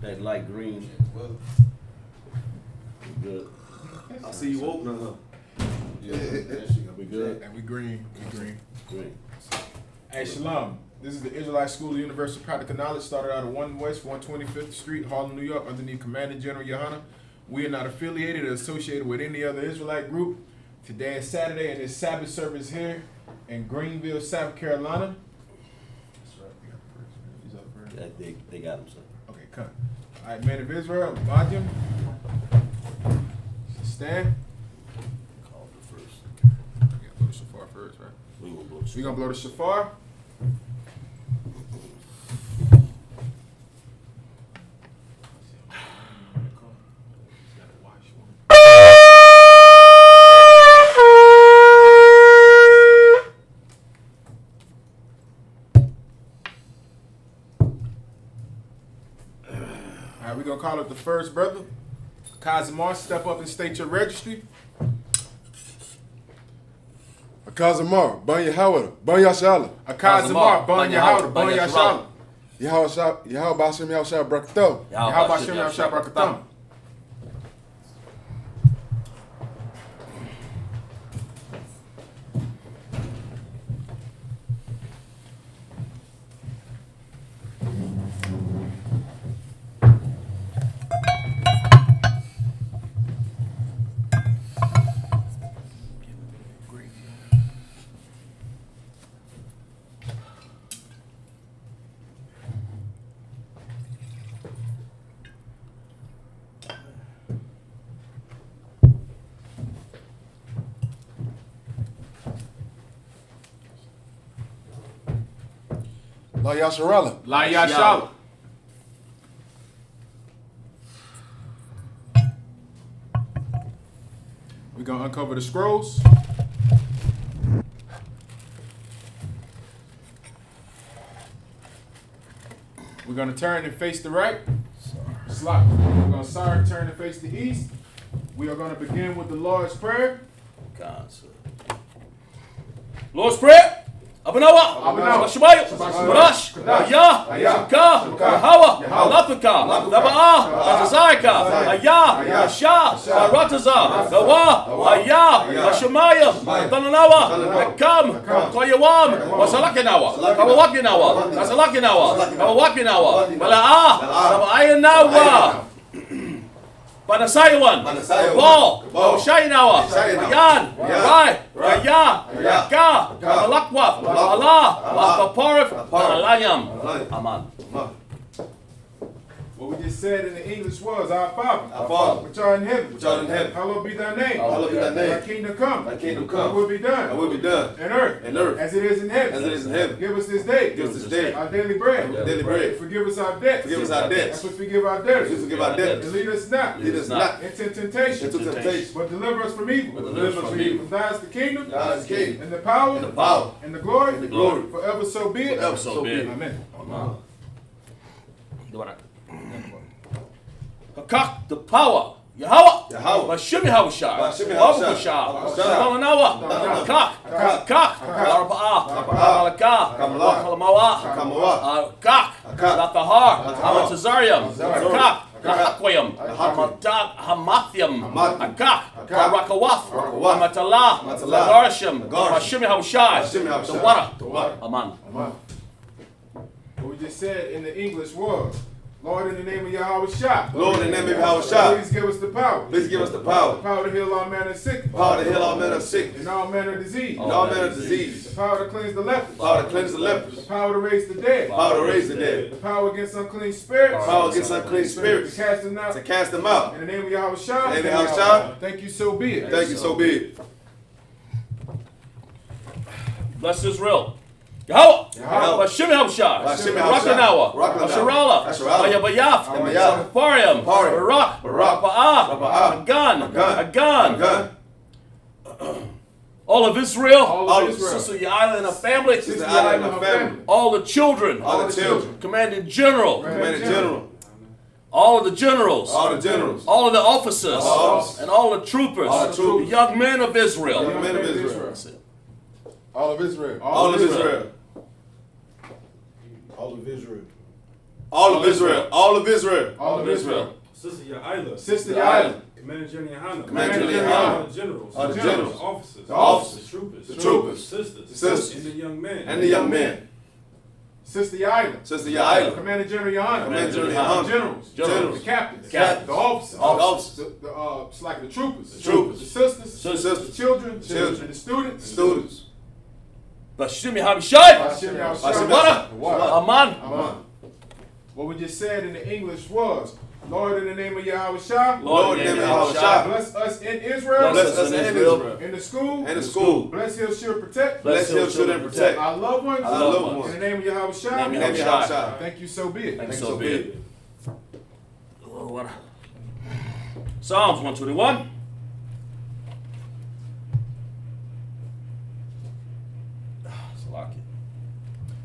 that light green. Well, Good. I see you woke now. Yeah, We good? and we green. Green. Hey, Shalom. This is the Israelite School of Universal Practical Knowledge, started out of 1 West 125th Street, Harlem, New York, underneath Commanding General Yohana. We are not affiliated or associated with any other Israelite group. Today is Saturday, and it's Sabbath service here in Greenville, South Carolina. That's right. We got the first. These are the first. They got him, son. Okay, come. All right, men of Israel, Majim. Stand. Call the first. We gotta blow the shofar first, right? We gonna blow We gonna blow the shofar. All right, we're gonna call up the first brother. Kazimar, step up and state your registry. Akazamar, Ban Yahweh, Ban Yashala. Akazimar, Ban Yahweh, Ban Yashala. Yahweh Bashem Yahweh Brakto. Yahweh Bashem Yahweh Barakatam. La Yasharala. La Yashala. We're gonna uncover the scrolls. We're gonna turn and face the right. Slap. We're gonna turn and face the east. We are gonna begin with the Lord's Prayer. God, sir. Lord's Prayer. Abanawa, Abanawa. Shabbat, Shabbat. Barash, Kadash. Ayah, Ayah. Shabka, Yahweh. Yahawa, Lafika, Daba'ah, Azazaka, Ayah, Yasha, Rataza, Gawa, Ayah, Hashemayah, Tananawa, Akam, Koyawam, Wasalakinawa, Kawakinawa, Kasalakinawa, Kawakinawa, Mala'ah, Ayanawa. Banasayawan, Ball, Shaynawa, Yan, Rai, Raya, Yaka, Malakwaf, Allah, Paparif, Alayam. Aman. What we just said in the English was, Our Father, Our Father, which art in heaven, which art in heaven, hallowed be thy name. hallowed be thy name. Thy kingdom come. Thy kingdom come. Thy will be done. Thy will be done. In earth. In earth. As it is in heaven. As it is in heaven. Give us this day. Give us this day. Our daily bread. Our daily bread. Forgive us our debts. Forgive us our debts. As we forgive our debtors. As we forgive our debtors. And lead us not. Lead us not into temptation. into temptation. But deliver us from evil. But deliver us from evil. For thine is the kingdom. Thine is the kingdom. And the power. And the power. And the glory. And the glory. Forever so be it. Forever so be it. Amen. Hakak, the power. Yahweh. Yahweh. Bashim Yahushai. Bashim Yahushai. Baruchashah. Baruchashah. Talanawa. Talanawa. Kak. Arba'ah. Kamalaka. Kamalaka. Kalamawa. Kamawa. Kak. Kak. Lathahar. Lathahar. Hamatazarium. Hamatazarium. Kak. Kak. Hakwayam. Hakwayam. Hamathium. Hamathium. Kak. Kak. Rakawath. Rakawath. Hamatala. Hamatala. Lagarshim. Lagarshim. Bashim Yahushai. Bashim Yahushai. The water. The water. Aman. What we just said in the English was, Lord, in the name of Yahweh Shah. Lord, in the name of Yahweh Shah. Please give us the power. Please give us the The power. power to heal all manner of sickness. Power to heal all men of sickness. And all manner of disease. And all manner of disease. The power to cleanse the lepers. Power to cleanse the The lepers. power to raise the dead. Power to raise the The dead. power against unclean spirits. Power against unclean spirits. To cast them out. To cast them out. In the name of Yahweh Shah. In the name of Yahweh Shah. Thank you, so be it. Thank you, so be it. Bless Israel. Yahweh. Yahweh. Bashim Yahushai. Bashim Yahushai. Rakanawa. Rakanawa. Asherala. Asherala. Ayabayaf. Ayabayaf. Pariam. Pariam. Barak. Barak. Rapa'ah. Rapa'ah. Agan. Agan. Agan. All of Israel. All of Israel. Sister Yaila and her family. Sister Yaila and her family. All the children. All the children. Commanding General. Commander General. All of the generals. All the generals. All of the officers. All the officers. And all the troopers. All the troopers. The young men of Israel. Young men of Israel. That's it. All of Israel. All of Israel. All of Israel. All of Israel. All of Israel. All of Israel. Sister Yaila. Sister Yaila. Commander General Yohana. Commander General Yohana. All the generals. All the generals. Officers. The officers. The troopers. The troopers. Sisters. The sisters. And the young men. And the young men. Sister Yaila. Sister Yaila. Commander General Yohana. Commander General The Yohana. generals. Generals. The captains. Captains. The officers. Officers. It's like the troopers. The troopers. The sisters. Sisters. The children. Children. And the students. Students. Bashimi Hamishai. Hashem Hashem Yahushua. What? What? Aman. Amen. What we just said in the English was, Lord, in the name of Yahushua, Lord, in the name of Yahushua. bless us in Israel, Bless us in Israel. in the school, And the school. bless He'll shield protect, Bless Him, shield, and protect. our loved ones, Our loved ones. in the name of Yahushua, Name In the name of Yahushua. thank you, so be it. And Thank so so be be it. What? Psalms 121. Salaki.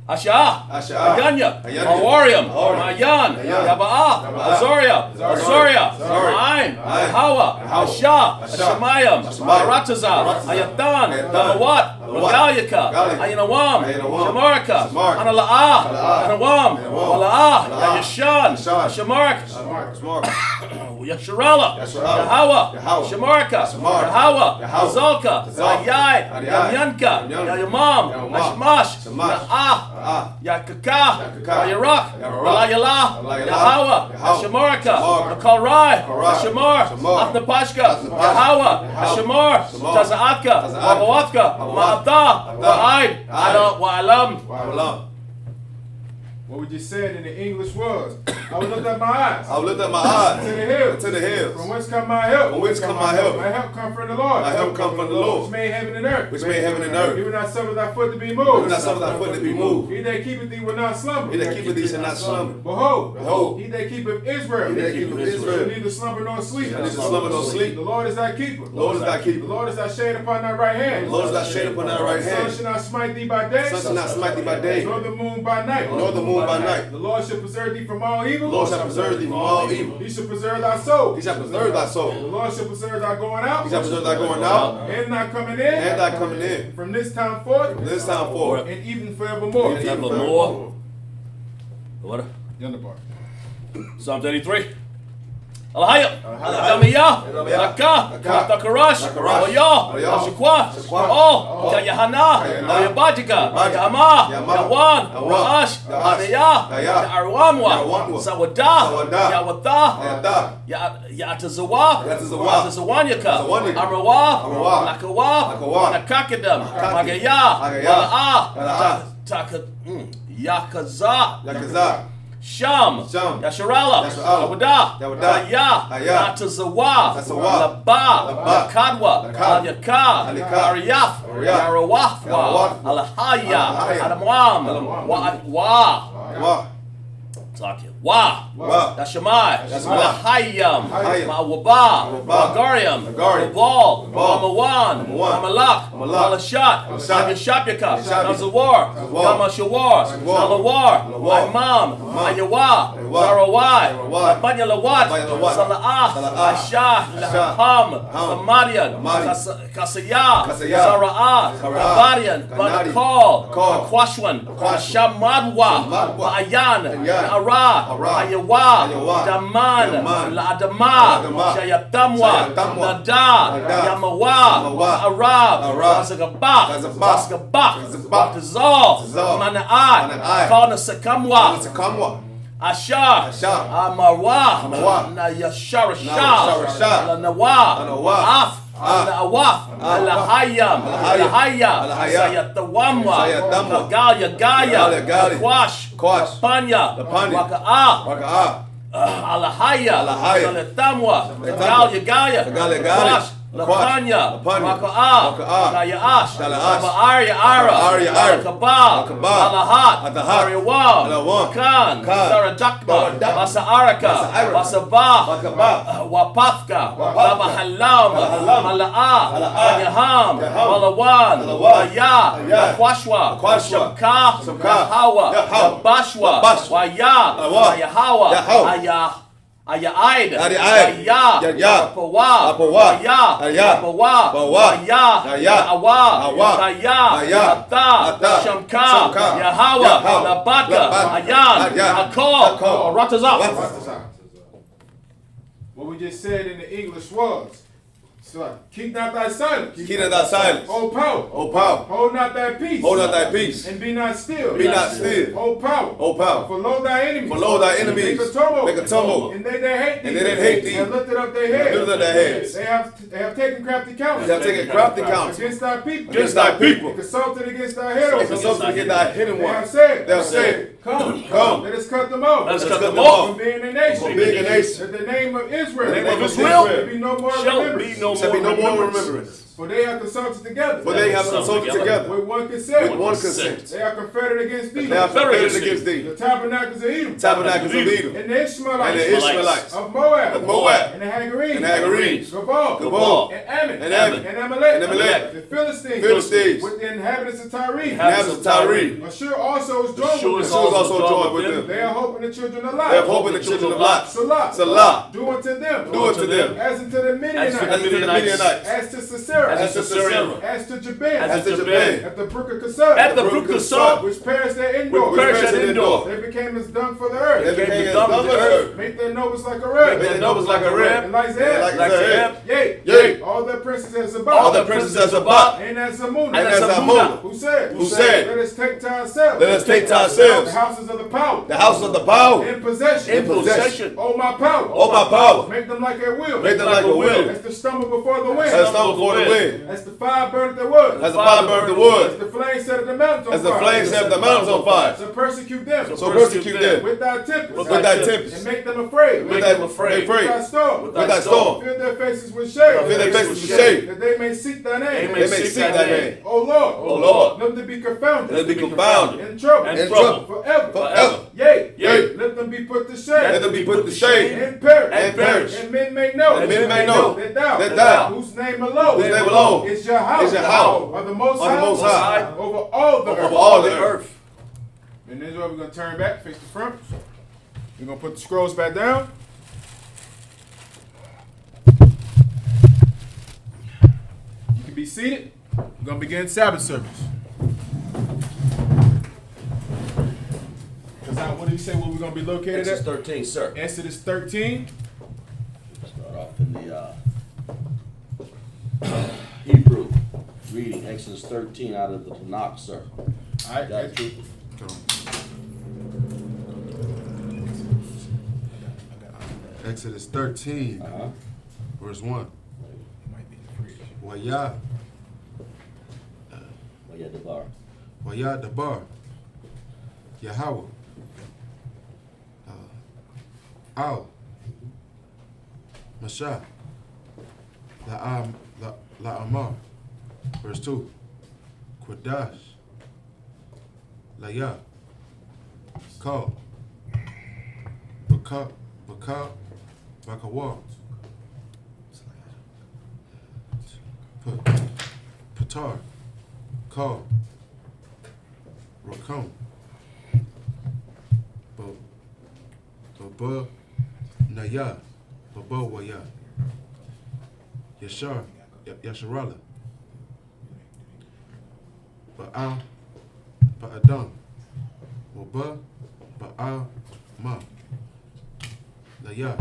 Asha, Asha, Aganya, Aganya, Awarium, Awarium, Mayan, Mayan, Yaba'ah, Yaba'ah, Azoria, Azoria, Azoria, Azoria, Ma'aim, Ma'aim, Hawa, Hawa, Asha, Asha, Ashamayim, Ashamayim, Aratazah, Aratazah, Ayatan, Ayatan, Damawat, Damawat, Magalyaka, Galyaka, Ayinawam, Ayinawam, Shamarka, Shamarka, Anala'ah, Anala'ah, Anawam, Anawam, Wala'ah, Wala'ah, Yashan, Yashan, Shamark, Smart. Yasharala, Yasharala, Yahawa, Yahawa, Shamarka, Shamarka, Yahawa, Yahawa, Azalka, Azalka, Ayai, Ayai, Yamyanka, Yamyanka, Yayamam, Yamam, Ashmash, Shamash, Ya'ah, Yakaka, Yakaka, Yarak, Yarak, Yalayala, Yalayala, Yahawa, Yahawa, Shamarka, Shamarka, Akarai, Akarai, Shamar, Shamar, Athnapashka, Athnapashka, Yahawa, Yahawa, Shamar, Shamar, Taza'atka, Taza'atka, Wawafka, Wawafka, Ma'ata, Ma'ata, Wa'aid, Ada, Wa'alam. Wa'alam. What we just said in the English was, I will lift up my eyes I will lift up my eyes to the hills. to the hills. From whence come my help? From whence come my help? My help come from the Lord. My help come from the Lord. Which made heaven and earth. Which made heaven and earth. He will not suffer thy foot to be He moved. will not suffer thy foot to be moved. He that keepeth thee will not slumber. He that keepeth thee shall not slumber. Behold, Behold, he that keepeth Israel, he that keepeth shall Israel neither slumber nor sleep. shall neither slumber nor sleep. The Lord is thy keeper. The Lord is thy The keeper. Lord is thy shade upon thy right hand. The Lord is thy shade upon thy right The sun hand. shall not smite thee by day, Sun shall not smite thee by day, nor the moon by night. nor the moon by night. The Lord shall preserve thee from all evil. The Lord shall preserve thee from all evil. He shall preserve thy soul. He shall preserve thy The soul. Lord shall preserve thy going out. He shall preserve thy going out And thy coming in. and thy coming in. From this time forth. From this time forward. And even forevermore. And even Forevermore. What? Yonder part. Psalm 33. Alahaya, Alahaya, Alamiya, Alamiya, Laka, Laka, Takarash, Takarash, Oya, Oya, Shakwa, Shakwa, Oh, Yahana, Yahana, Yabajika, Yabajika, Yama, Yama, Yawan, Yawan, Raash, Raash, Adaya, Daya, Arwamwa, Arwamwa, Sawada, Sawada, Yawata, Yada, Yatazawa, Yatazawa, Yazawanyaka, Yazawanyaka, Arawa, Arawa, Lakawa, Lakawa, Wanakakadam, Wanakakadam, Magaya, Magaya, Wala'a, Wala'a, Yakaza, Yakazah, Sham, Sham, Yasharala, Yasharala, Yawada, Yawada, Haya, Haya, Natazawa, Natazawa, Laba, Laba, Yakadwa, Yakad, Alyaka, Alyaka, Ariyaf, Ariyaf, Yarawafwa, Yarawafwa, Alahaya, Alahaya, Adamwam, Adamwam, Wa, Wah, Wa, Wah, Yashamai, Yashamai, Alahayam, Hayam, Ma'waba, Ma'waba, Magariam, Magariam, Mabal, Mabal, Mamawan, Mamawan, Mamalak, Mamalak, Malashat, Malashat, Yashapyaka, Yashapyaka, Nazawar, Nazawar, Gamashawar, Nazawar, Nalawar, Nalawar, Imam, Imam, Ayawa, Ayawa, Zarawai, Zarawai, Banyalawat, Banyalawat, Sala'ah, Sala'ah, Ashah, Ashah, Laham, Ham, Kamadian, Kamadian, Kasaya, Kasaya, Zara'ah, Zara'ah, Kabadian, Kanadian, Banakal, Bakal, Kwashwan, Kwashwan, Shamadwa, Shamadwa, Ba'ayan, Ba'ayan, Ara, Ara, Ayawa, Ayawa, Daman, Daman, La'adama, La'adama, Shayatamwa, Shayatamwa, Nada, Nada, Yamawa, Yamawa, Arab, Arab, Razagabak, Razagabak, Zaskabak, Razagabak, Batazal, Batazal, Mana'ai, Mana'ai, Kana Sakamwa, Sakamwa, Ashar, Ashar, Amarwa, Amarwa, Na Yashara Na Yashara Shah, Shah, La Nawa, Nawa, Af, Af, La Awaf, La Hayam, La Haya, Alahaya, Sayatawamwa, Sayatamwa, Galia, Galia, Galia, Kwash, Kwash, Panya, Lapanya, Waka'a, Raka'ah, Alahaya, Alahaya, Letamwa, Letamwa, Galia, Galia, Kwash, Lapanya, Lapanya, Lapanya, Waka'a, Waka'a, Gayaash, Gayaash, Arya Ara, Arya Ara, Kabal, Kabal, Alahat, Alahat, Aryawam, Alawam, Khan, Khan, Saradakma, Saradakma, Basaraka, Basaraka, Basabah, Basabah, Wapafka, Wapafka, Babahalam, Babahalam, Mala'ah, Mala'ah, Yaham, Yaham, Malawan, Malawan, Aya, Aya, Kwashwa, Kwashwa, Shabka, Shabka, Yahawa, Yahawa, Yabashwa, Yabashwa, Waya, Awa, Yahawa, Yahawa, Aya, Ayaida. Adi Aida. Ya. Ya. Apawa. Apawa. Ya. Aya. Apawa. Bawa. Ya. Ya. Awa. Awa. Ya. Aya. Ata. Ata. Shamka. Shamka. Yahawa. Yahweh. Labaka. Labaka. Ayan. Ayan. Akal. Akal. Ratazah. What we just said in the English was, so, keep not thy silence. Keep not thy silence. Hold power. O power. Hold not thy peace. Hold not thy peace. And be not still. Be not still. Hold power. O power. For lo thy enemies. For lo thy enemies. Make a tumult. Make a tumult. And they that hate thee. And they that hate thee. And lifted up their heads. Lifted up their heads. They have taken crafty counsel. They have taken crafty counsel. Against thy people. Against thy people. And consulted against thy And heroes. consulted against thy hidden They have ones. said. They have said, Come. Come. Let us cut them off. Let us cut them them off. From being a nation. From being a nation. That the name of Israel. The name of Israel Shall be no more shall remembrance. be no Shall be no more remembrance. remembrance. For they have consulted together. For they have consulted together. With one consent. With one consent. They are confederate against thee. They are confederate against The thee. tabernacles of Edom. Tabernacles of Edom. And the Ishmaelites. And the Ishmaelites. Of Moab. Of Moab. And the Hagarenes. And the Hagarenes. Gabal. Gabal. And Ammon. And Ammon. And Amalek. And Amalek. The Philistines. Philistines. With the inhabitants of Tyre. Inhabitants of Tyre. Ashur also is joined Ashur with is them. Ashur is also joined with them. They are hoping the children of Lot. They have hope in the children of Lot. Salah. Salah. Do unto them. Do unto them. As unto the Midianites. As As to the Midianites. As to Sisera. As to Sisera. As to Jabin. As to Jabin. At the brook of Kasar. At the brook of Sod. Which perished their indoor. Which perished their indoor. They became as dung for the earth. They became as dung dung of of the the earth. Make their nobles like a red. Make their nobles like a And red. like Zeb. Like Zeb. Yea. Yea. All their princes as Zabah. All the princes as Zabah. And as Zamunah. And And as as Zamunah. Who said? Who said? Let us take to ourselves. Let us take to The ourselves houses of the power. the house of the power. In possession. In possession. Oh my power. Oh my power. Make them like a will. Make them like a will. As the stumble before the wind. As stumble before the wind. As the fire burned the wood. As the fire burned the As wood. the flames set the mountains on As the fire. flames set the mountains on fire. So persecute them. So persecute them. With thy tempest. With With thy And tempest. make them afraid. With Make thy them afraid. With thy storm. With thy storm. Fill their faces with shame. Fill their faces with shame. That they may seek thy name. They may seek thy name. O Lord. O Lord. Let them be confounded. Let them be confounded. In trouble. And In trouble. Forever. Forever. Yea. Yea. Let them be put to Let shame. them be put to shame. And perish. And perish. And men may know. And men may know that thou. that thou, Whose name alone. whose name alone Is Yahweh. is Yahweh. Of the Most Of the High. Most High. Over all the Over earth. all the earth. And this is where we're going to turn back, face the front. We're going to put the scrolls back down. You can be seated. We're going to begin Sabbath service. What did he say where we're going to be located Exodus at? 13, sir. Exodus 13. Start off in the Hebrew reading, Exodus 13 out of the Tanakh, sir. All right. Got it? Exodus 13, Uh-huh. verse 1. Might be the fridge. Waya, Well, yeah, the bar. Waya Dabar, Yahweh, Al, Masha, La Amar, verse 2. Quadash, Laya, Kal, Baka, Bakawa, Patar, Kal, Rakam, Baba, Naya, Baba Waya, Yashar, Yasharala, Ba'a, Ba'adam, Waba, Ba'a, Ma, Laya,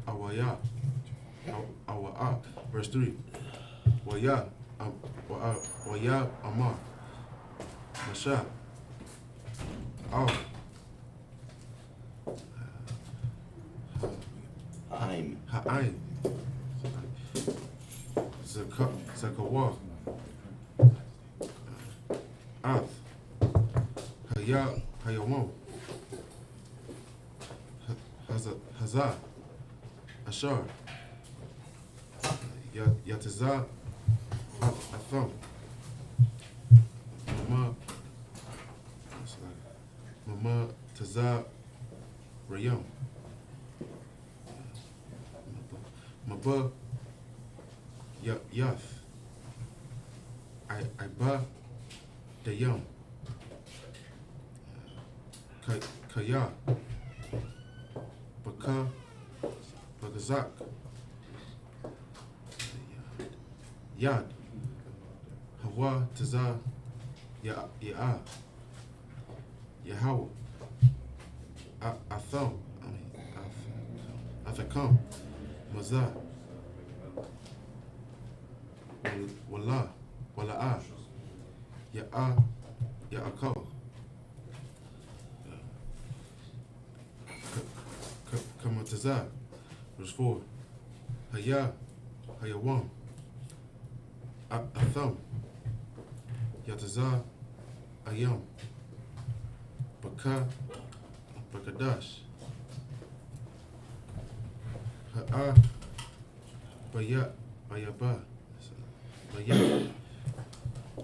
Awaya, Awa'a, verse 3. Waya, Waya, Amar, Masha, Al, Haim. Ha'ain, Zakawa, Ath, Hayawon, Hazah, Ashar, Yatazah, Atham, Mama Tazah, Rayam, Maba, Yath, Iba, Dayam, Kaya, Baka, Bagazak, Yad, Hawa, Tazah, Ya'ah, Yahweh, Atham, Athakam, Mazah, Wallah, Wala'ah, Ya'ah, Ya'akal, Kamatazah, verse 4, Hayah, Hayawam, Atham, Yatazah, Ayam, Baka, Bakadash, Ha'ah, Bayat, Bayaba, Bayat,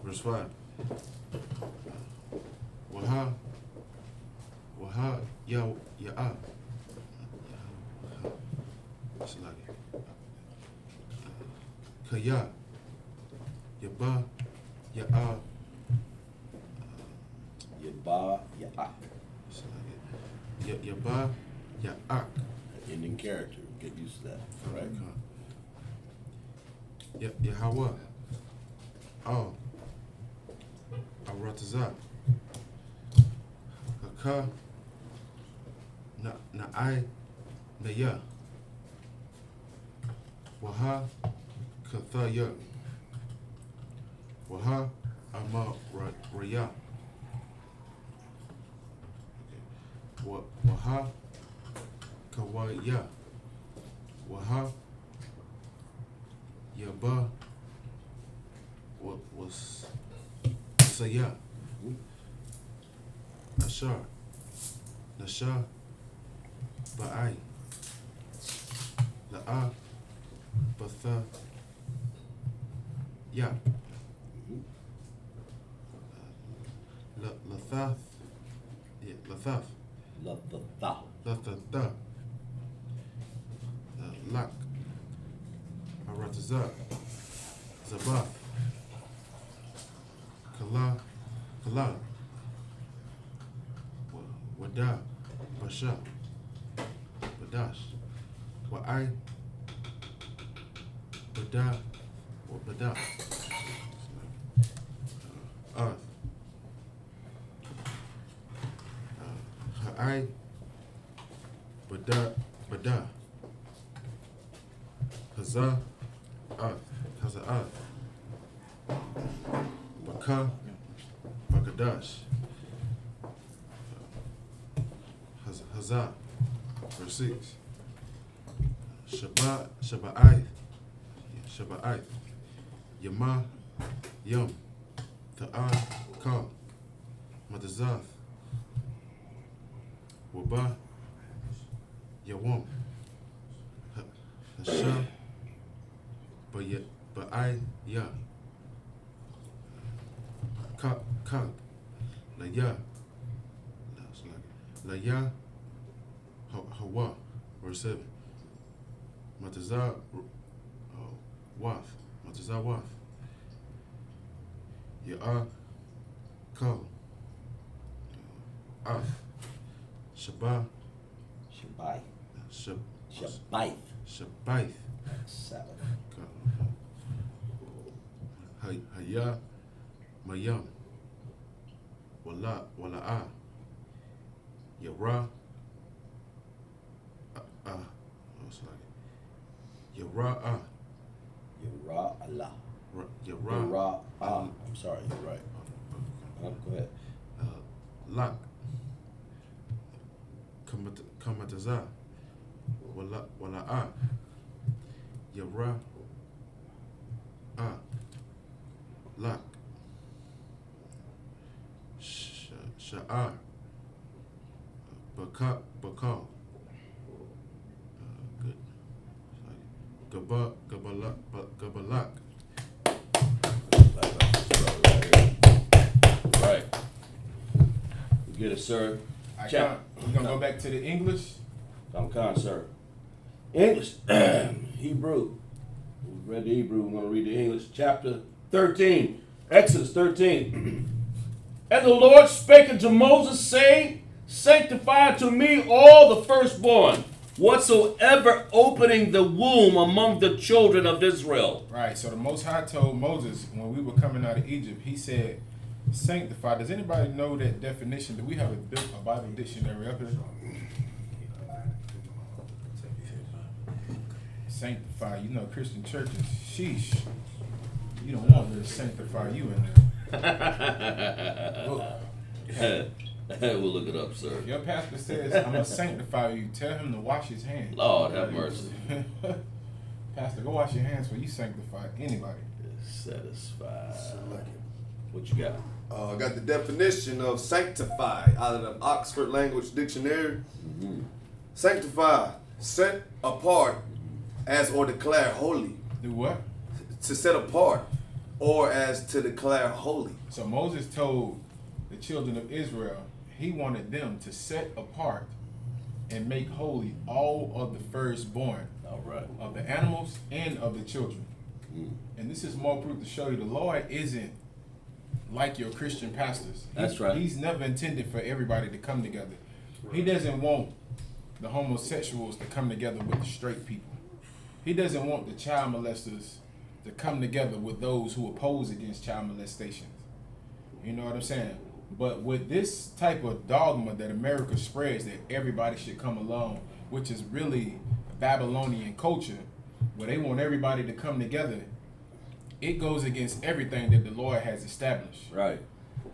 verse 5, Waha, Ya'ah, Kaya, Yaba, Ya'ah, Yaba, Ya'ak. Yaba, Ya'ak. Ending character. Get used to that. Right? Yahweh, Al, Aratazah, Haka, Na'ai, Naya, Waha, Kathaya, Waha, Ama, Raya, Waha, Kawaya, Waha, Yaba, was Saya, Ashar, Nasha, Ba'ai, La'a, Batha, Ya, Lathath, Lathath, Lathatha. Lathatha, Lak, Aratazah, Zabath, Kala, Wada, Basha, Badash, Wa'ai, Bada, Bada, Earth, Ha'ai, Bada, Hazah, Haza'ah, Baka, Bakadash, Hazah, verse 6, Shaba'ai, Yama, Yum, Ta'ah, Ka, Matazath, Waba, Yawam, Hasha, Ba'ai, Ya, Ka, Laya, Laya, Hawa, verse 7, Matazah, Waf, Matazah Waf, Ya'ah, Kal, Af, Shabbat, Shabai. Shabaith, Shabaith. Sabbath. Hayah, Mayam, Wala'ah, Yara, Yara'ah, Yara Allah. Yara, I'm sorry, you're right. Go ahead. Lak, Kamatazah, Wala'ah, Yara, Lak, Sha'ar, Baka, good. Gabalak. Right. You get it, sir. We're gonna go back to the English. I'm con, sir. English, Hebrew. We read the Hebrew. We're going to read the English. Chapter 13, Exodus 13. And the Lord spake unto Moses, saying, Sanctify to me all the firstborn whatsoever opening the womb among the children of Israel. Right. So the Most High told Moses when we were coming out of Egypt, he said, sanctify. Does anybody know that definition? Do we have a Bible dictionary up here? Sanctify. You know, Christian churches, sheesh. You don't want me to sanctify you in there. We'll look it up, sir. Your pastor says, I'm going to sanctify you. Tell him to wash his hands. Lord have mercy. Pastor, go wash your hands before you sanctify anybody. Satisfied. What you got? I got the definition of sanctify out of the Oxford Language Dictionary. Sanctify, set apart as or declare holy. Do what? To set apart or as to declare holy. So Moses told the children of Israel he wanted them to set apart and make holy all of the firstborn All right. of the animals and of the children. And this is more proof to show you the Lord isn't like your Christian pastors. That's right. He's never intended for everybody to come together. He doesn't want the homosexuals to come together with the straight people. He doesn't want the child molesters to come together with those who oppose against child molestations. You know what I'm saying? But with this type of dogma that America spreads that everybody should come along, which is really Babylonian culture, where they want everybody to come together, it goes against everything that the Lord has established. Right.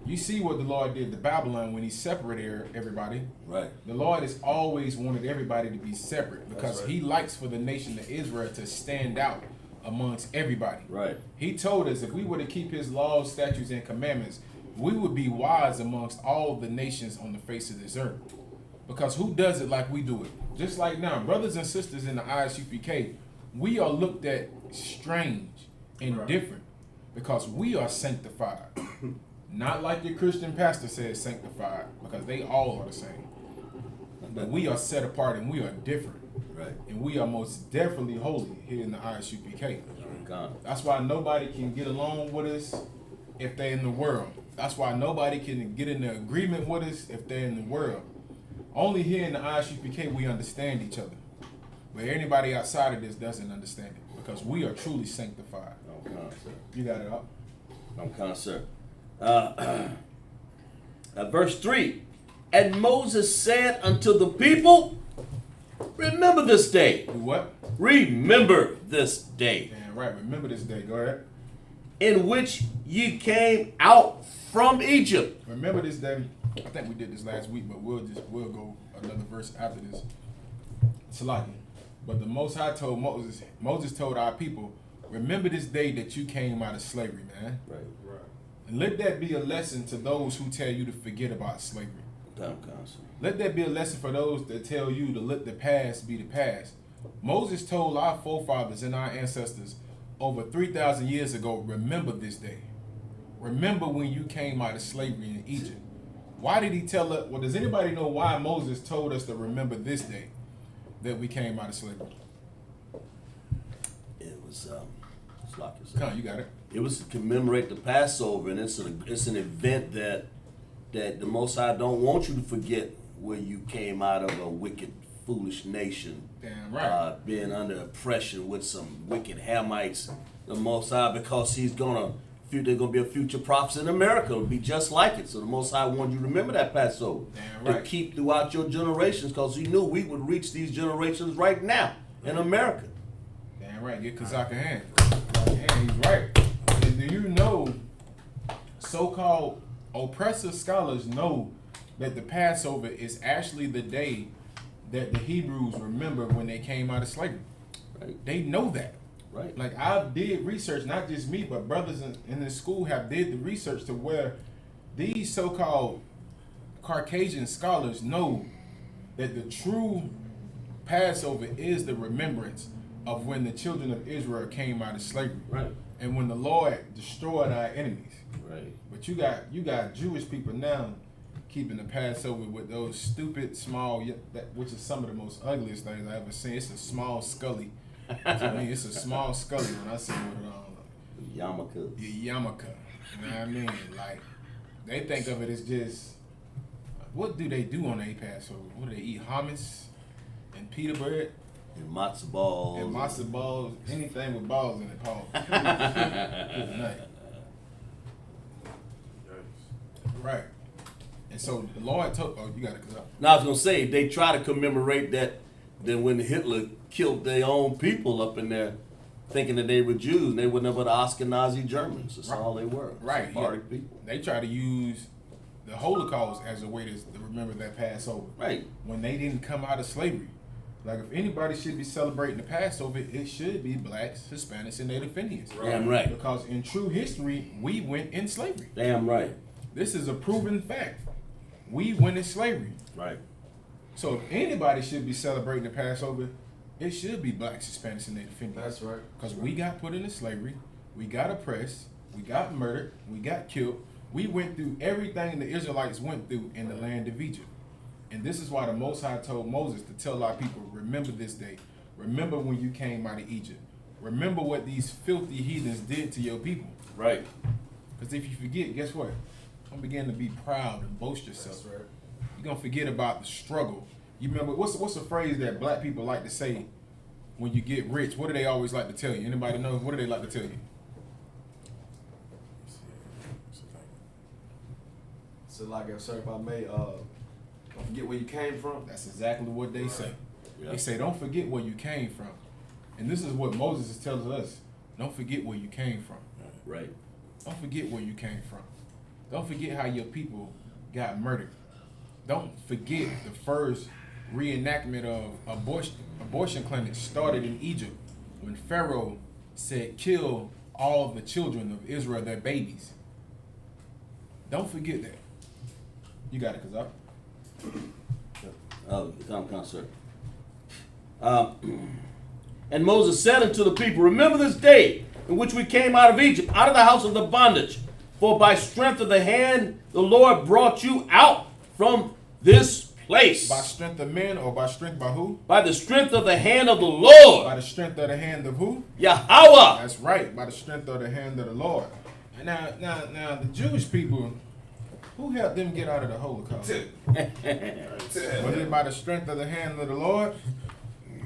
You see what the Lord did to Babylon when he separated everybody. Right. The Lord has always wanted everybody to be separate because right. he likes for the nation of Israel to stand out amongst everybody. Right. He told us if we were to keep his laws, statutes, and commandments, we would be wise amongst all the nations on the face of this earth. Because who does it like we do it? Just like now, brothers and sisters in the ISUPK, we are looked at strange and different because we are sanctified. Not like your Christian pastor says sanctified, because they all are the same. But we are set apart and we are different. Right. And we are most definitely holy here in the ISUPK. God. That's why nobody can get along with us if they're in the world. That's why nobody can get in an agreement with us if they're in the world. Only here in the ISUPK we understand each other. But anybody outside of this doesn't understand it because we are truly sanctified. I'm kind, sir. You got it up? I'm kind, sir. Verse 3. And Moses said unto the people, remember this day. Do what? Remember this day. Damn right. Remember this day. Go ahead. In which ye came out from Egypt. Remember this day. I think we did this last week, but we'll go another verse after this. Salaki. But the Most High told Moses told our people, remember this day that you came out of slavery, man. Right. And let that be a lesson to those who tell you to forget about slavery. Time comes. Let that be a lesson for those that tell you to let the past be the past. Moses told our forefathers and our ancestors over 3,000 years ago, remember this day. Remember when you came out of slavery in Egypt. Why did he tell us? Well, does anybody know why Moses told us to remember this day that we came out of slavery? It was it's like you Come said. on, you got it. It was to commemorate the Passover, and it's an event that the Most High don't want you to forget where you came out of a wicked, foolish nation. Damn right. Being under oppression with some wicked Hamites. The Most High, because there's gonna be a future prophets in America. It'll be just like it. So the Most High wanted you to remember that Passover. Damn right. To keep throughout your generations, because he knew we would reach these generations right now in America. Damn right. Get Kazaka hand. He's right. And do you know, so-called oppressive scholars know that the Passover is actually the day that the Hebrews remember when they came out of slavery. Right. They know that. Right. Like I did research, not just me, but brothers in the school have did the research to where these so-called Caucasian scholars know that the true Passover is the remembrance of when the children of Israel came out of slavery. Right. And when the Lord destroyed our enemies. Right. But you got Jewish people now keeping the Passover with those stupid small, which is some of the most ugliest things I ever seen. It's a small scully. To me, it's a small scully when I see what it on. Yarmulke. Yarmulke. You know what I mean? Like, they think of it as just, what do they do on their Passover? What do they eat? Hummus? and pita bread And matzo balls. and matzo balls, anything with balls in it, Paul. Good night. Right. And so the Lord told, oh, you got it, cause Now I was gonna say they try to commemorate that. Then when Hitler killed their own people up in there, thinking that they were Jews, and they were never the Ashkenazi Germans. That's all they were. Right, Sephardic people. they try to use the Holocaust as a way to remember that Passover. Right. When they didn't come out of slavery. Like if anybody should be celebrating the Passover, it should be blacks, Hispanics, and Native Indians. Damn right. Because in true history, we went in slavery. Damn right. This is a proven fact. We went in slavery. Right. So if anybody should be celebrating the Passover, it should be blacks, Hispanics, and Native Indians. That's right. Because we got put into slavery, we got oppressed, we got murdered, we got killed. We went through everything the Israelites went through in the land of Egypt. And this is why the Most High told Moses to tell our people, remember this day. Remember when you came out of Egypt. Remember what these filthy heathens did to your people. Right. Because if you forget, guess what? You're going to begin to be proud and boast yourself. That's right. You're going to forget about the struggle. You remember, what's a phrase that black people like to say when you get rich? What do they always like to tell you? Anybody know? What do they like to tell you? So like I said, if I may, don't forget where you came from. That's exactly what they say. Yeah. They say, don't forget where you came from. And this is what Moses is telling us. Don't forget where you came from. Right. Don't forget where you came from. Don't forget how your people got murdered. Don't forget the first reenactment of abortion clinics started in Egypt when Pharaoh said, kill all of the children of Israel, their babies. Don't forget that. You got it, Kazak. Come, sir. And Moses said unto the people, remember this day in which we came out of Egypt, out of the house of the bondage. For by strength of the hand the Lord brought you out from this place. By strength of men, or by strength by who? By the strength of the hand of the Lord. By the strength of the hand of who? Yahweh. That's right, by the strength of the hand of the Lord. And now the Jewish people, who helped them get out of the Holocaust? Was it by the strength of the hand of the Lord?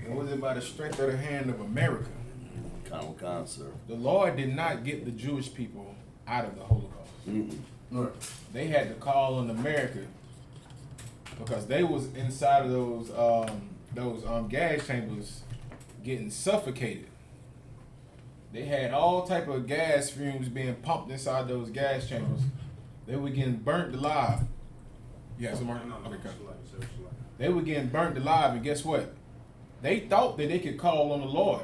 Or was it by the strength of the hand of America? Come, sir. The Lord did not get the Jewish people out of the Holocaust. They had to call on America because they was inside of those gas chambers getting suffocated. They had all type of gas fumes being pumped inside those gas chambers. They were getting burnt alive. Yeah, so Mark, okay, come. They were getting burnt alive, and guess what? They thought that they could call on the Lord,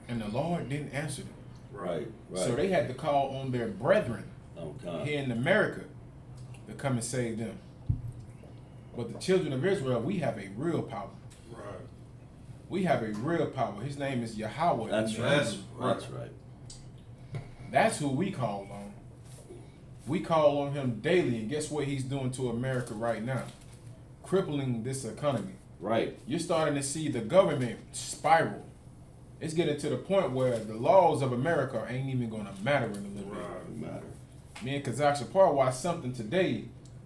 and the Lord didn't answer them. Right. So they had to call on their brethren Okay. here in America to come and save them. But the children of Israel, we have a real power. Right. We have a real power. His name is Yahweh. That's in right. Hebrew. That's right. That's who we call on. We call on him daily, and guess what he's doing to America right now? Crippling this economy. Right. You're starting to see the government spiral. It's getting to the point where the laws of America ain't even going to matter in a little bit. Doesn't matter. Me and Kazak Shapar watched something today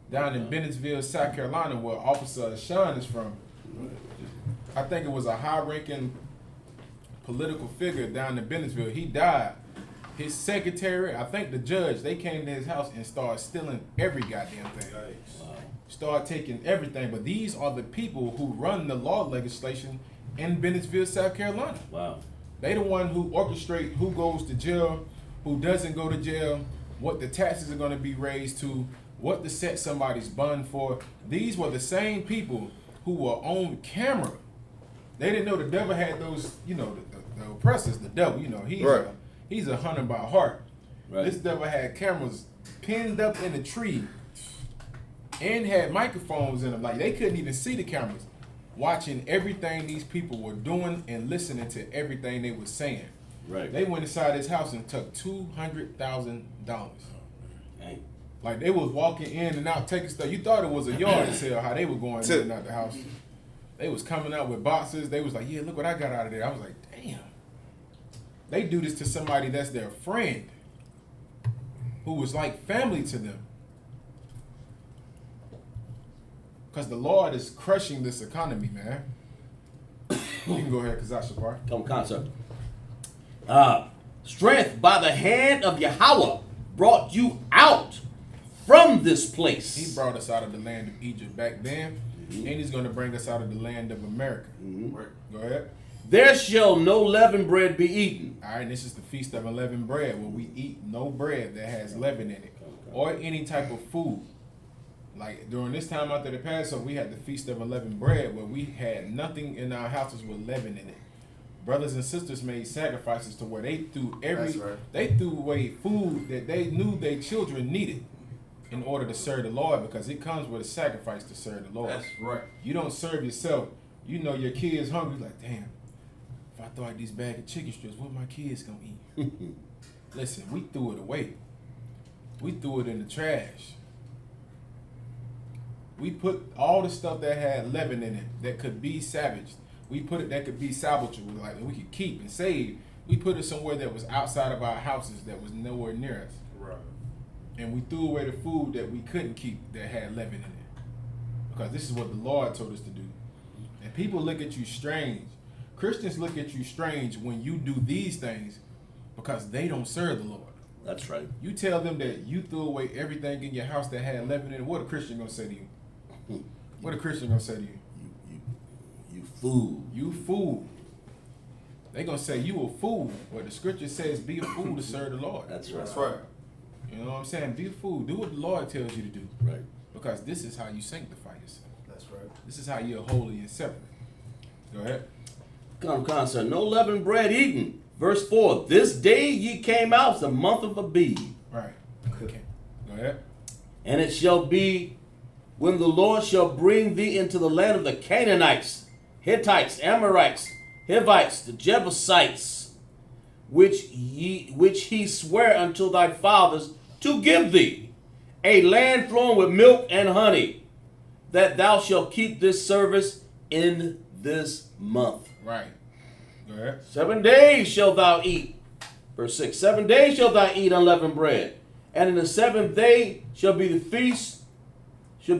down in Bennettsville, South Carolina, where Officer Sean is from. I think it was a high-ranking political figure down in Bennettsville. He died. His secretary, I think the judge, they came to his house and started stealing every goddamn thing. Wow. Start taking everything. But these are the people who run the law legislation in Bennettsville, South Carolina. Wow. They the one who orchestrate who goes to jail, who doesn't go to jail, what the taxes are going to be raised to, what to set somebody's bond for. These were the same people who were on camera. They didn't know the devil had those, you know, the oppressors, the devil, you know, he's a hunter by heart. Right. This devil had cameras pinned up in a tree and had microphones in them. Like, they couldn't even see the cameras, watching everything these people were doing and listening to everything they were saying. Right. They went inside his house and took $200,000. Dang. Like, they was walking in and out taking stuff. You thought it was a yard sale how they were going in and out the house. They was coming out with boxes. They was like, yeah, look what I got out of there. I was like, damn. They do this to somebody that's their friend, who was like family to them. Because the Lord is crushing this economy, man. You can go ahead, Kazashapar. Come concept. Strength by the hand of Yahweh brought you out from this place. He brought us out of the land of Egypt back then, and he's going to bring us out of the land of America. Right. Go ahead. There shall no leavened bread be eaten. All right, this is the Feast of Unleavened Bread, where we eat no bread that has leaven in it, or any type of food. Like during this time after the Passover, we had the Feast of Unleavened Bread, where we had nothing in our houses with leaven in it. Brothers and sisters made sacrifices to where they threw That's right. they threw away food that they knew their children needed in order to serve the Lord, because it comes with a sacrifice to serve the Lord. That's right. You don't serve yourself. You know your kids hungry. Like, damn, if I throw out these bag of chicken strips, what my kids gonna eat? Listen, we threw it away. We threw it in the trash. We put all the stuff that had leaven in it that could be salvaged. We put it that could be salvageable, like we could keep and save. We put it somewhere that was outside of our houses, that was nowhere near us. Right. And we threw away the food that we couldn't keep that had leaven in it. Because this is what the Lord told us to do. And people look at you strange. Christians look at you strange when you do these things because they don't serve the Lord. That's right. You tell them that you threw away everything in your house that had leaven in it, what a Christian gonna say to you? What a Christian gonna say to you? You fool. You fool. They gonna say you a fool. But the scripture says be a fool to serve the Lord. That's right. That's right. You know what I'm saying? Be a fool. Do what the Lord tells you to do. Right. Because this is how you sanctify yourself. That's right. This is how you're holy and separate. Go ahead. Come concert. No leavened bread eaten. Verse 4. This day ye came out, the month of Abib. Right. Okay. Go ahead. And it shall be when the Lord shall bring thee into the land of the Canaanites, Hittites, Amorites, Hivites, the Jebusites, which he sware unto thy fathers to give thee, a land flowing with milk and honey, that thou shalt keep this service in this month. Right. Go ahead. 7 days shalt thou eat. Verse 6. 7 days shalt thou eat unleavened bread. And in the 7th day shall be a feast to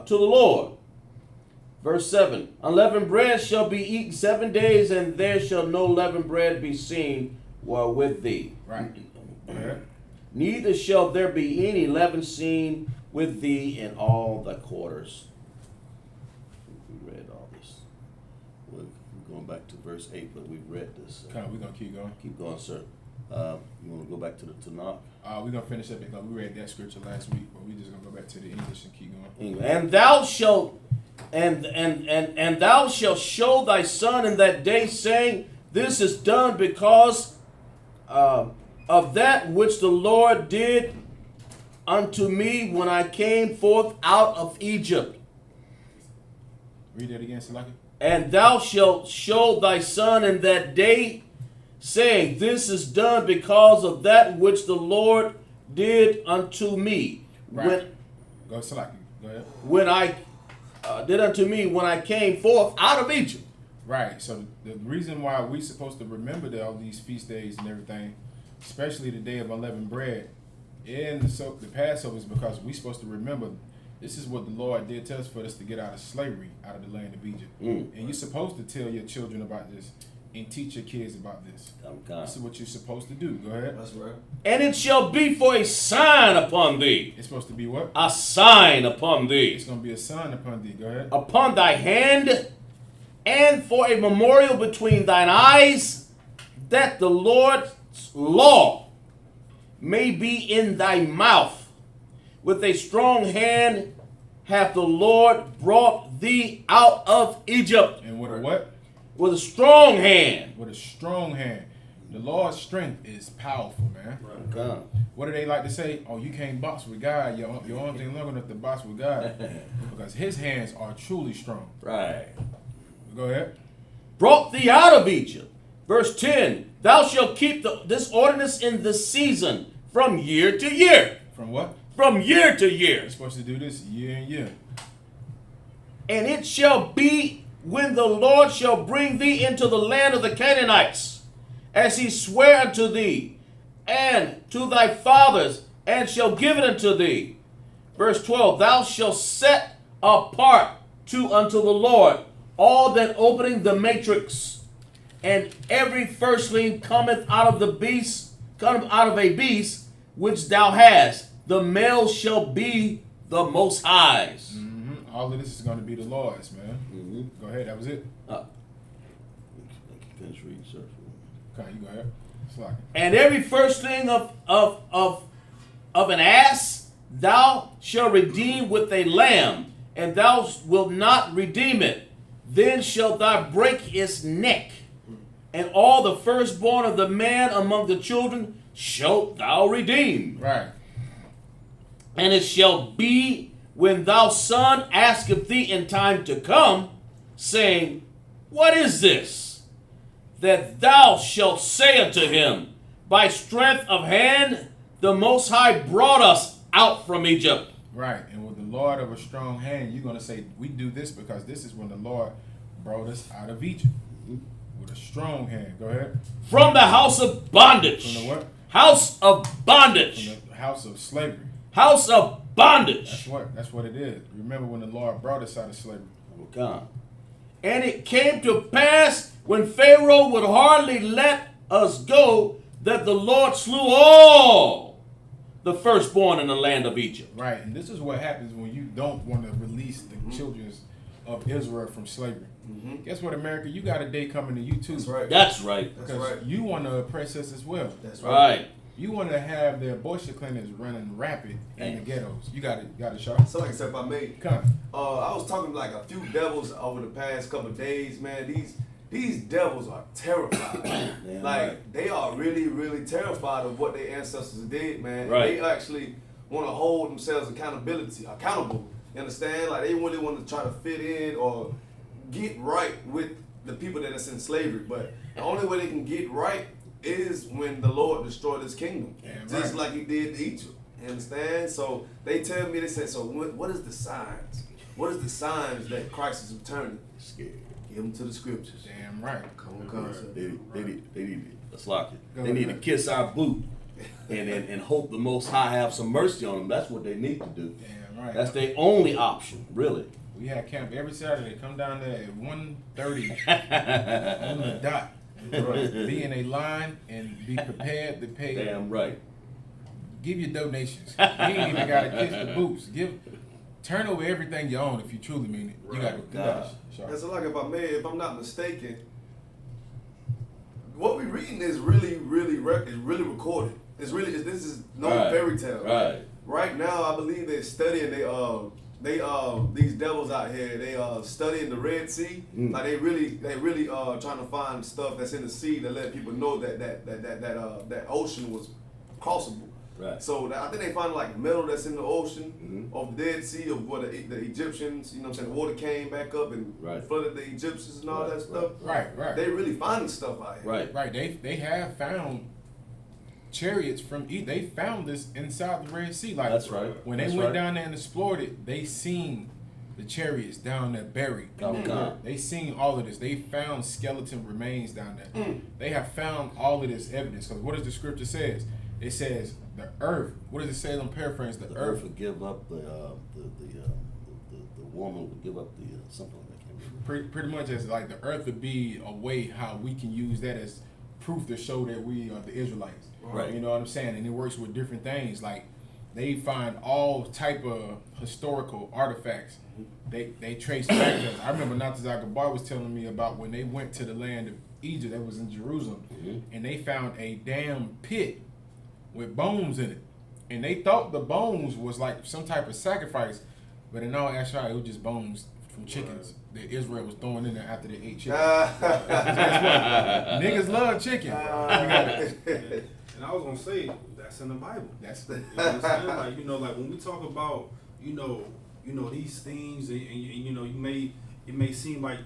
the Lord. Verse 7. Unleavened bread shall be eaten 7 days, and there shall no leavened bread be seen with thee. Right. Go ahead. Neither shall there be any leaven seen with thee in all thy quarters. We read all this. We're going back to verse 8, but we've read this. Come on, we're going to keep going. Keep going, sir. You want to go back to the Tanakh? We're going to finish up because we read that scripture last week, but we're just going to go back to the English and keep going. And thou shalt and thou shalt show thy son in that day, saying, this is done because of that which the Lord did unto me when I came forth out of Egypt. Read that again, Salaki. And thou shalt show thy son in that day, saying, this is done because of that which the Lord did unto me. Right. Go, Salaki. Go ahead. When I did unto me when I came forth out of Egypt. Right. So the reason why we're supposed to remember all these feast days and everything, especially the day of unleavened bread and the Passover, is because we're supposed to remember this is what the Lord did to us for us to get out of slavery, out of the land of Egypt. And you're supposed to tell your children about this and teach your kids about this. This is what you're supposed to do. Go ahead. That's right. And it shall be for a sign upon thee. It's supposed to be what? A sign upon thee. It's going to be a sign upon thee. Go ahead. Upon thy hand, and for a memorial between thine eyes, that the Lord's law may be in thy mouth. With a strong hand hath the Lord brought thee out of Egypt. And with a what? With a strong hand. With a strong hand. The Lord's strength is powerful, man. Okay. What do they like to say? Oh, you can't box with God. Your arms ain't long enough to box with God. Because his hands are truly strong. Right. Go ahead. Brought thee out of Egypt. Verse 10. Thou shalt keep this ordinance in the season from year to year. From what? From year to year. You're supposed to do this year and year. And it shall be when the Lord shall bring thee into the land of the Canaanites, as he sware unto thee, and to thy fathers, and shall give it unto thee. Verse 12, thou shalt set apart unto the Lord all that opening the matrix, and every firstling cometh out of a beast which thou hast. The male shall be the Most High's. Mm-hmm. All of this is going to be the Lord's, man. Mm-hmm. Go ahead. That was it. Finish reading, sir. Okay, you go ahead. Slack. And every firstling of an ass thou shalt redeem with a lamb, and thou wilt not redeem it. Then shalt thou break its neck, and all the firstborn of the man among the children shalt thou redeem. Right. And it shall be when thou son asketh thee in time to come, saying, What is this? That thou shalt say unto him, By strength of hand the Most High brought us out from Egypt. Right. And with the Lord of a strong hand, you're going to say, we do this because this is when the Lord brought us out of Egypt. With a strong hand. Go ahead. From the house of bondage. From the what? House of bondage. From the house of slavery. House of bondage. That's what it is. Remember when the Lord brought us out of slavery. Okay. And it came to pass when Pharaoh would hardly let us go that the Lord slew all the firstborn in the land of Egypt. Right. And this is what happens when you don't want to release the children of Israel from slavery. Guess what, America? You got a day coming to you too. That's right. That's right. That's Because right. you want to oppress us as well. That's Right. You want to have the abortion clinics running rapid in the ghettos. You got it, Shaw. So like I said, if I may, Come. I was talking to like a few devils over the past couple of days, man. These devils are terrified. Damn like right. they are really, really terrified of what their ancestors did, man. Right. They actually want to hold themselves accountable. You understand? Like they really want to try to fit in or get right with the people that is in slavery. But the only way they can get right is when the Lord destroyed his kingdom. Damn Just right. like he did to Egypt. You understand? So they tell me, they said, so what is the signs? What is the signs that Christ is returning? Scared. Give them to the scriptures. Damn right. Come on, sir. They need let's lock it. Go They need to ahead. kiss our boot and hope the Most High have some mercy on them. That's what they need to do. Damn right. That's their only option, really. We had camp every Saturday. Come down there at 1:30 on the dot. Be in a line and be prepared to pay. Damn right. Give your donations. You ain't even got to kiss the boots. Turn over everything you own if you truly mean it. You got to. And so like if I'm not mistaken, what we're reading is really recorded. This is no Right. fairy tale. Right. Right now, I believe they're studying. These devils out here. They studying the Red Sea. Like they really trying to find stuff that's in the sea to let people know that ocean was crossable. Right. So I think they find like metal that's in the ocean of the Dead Sea of where the Egyptians, you know what I'm saying, the water came back up and Right. flooded the Egyptians and all Right, that stuff. Right. They really finding stuff out here. Right. Right. They have found chariots from They found this inside the Red Sea. Like That's right. When they That's went right. down there and explored it, they seen the chariots down there buried. Okay. They seen all of this. They found skeleton remains down there. They have found all of this evidence. Because what does the scripture says? It says the earth. What does it say? I'm paraphrasing. The The earth. earth would give up the woman would give up the something like that. Pretty much as like the earth would be a way how we can use that as proof to show that we are the Israelites. Right. You know what I'm saying? And it works with different things. Like they find all type of historical artifacts. They trace back to us. I remember Natazaka Bar was telling me about when they went to the land of Egypt, that was in Jerusalem, and they found a damn pit with bones in it. And they thought the bones was like some type of sacrifice, but in all actuality, it was just bones from chickens that Israel was throwing in there after they ate chicken. Guess what? Niggas love chicken. You got it. And I was gonna say that's in the Bible. That's You know what I'm saying? Like when we talk about these things, and it may seem like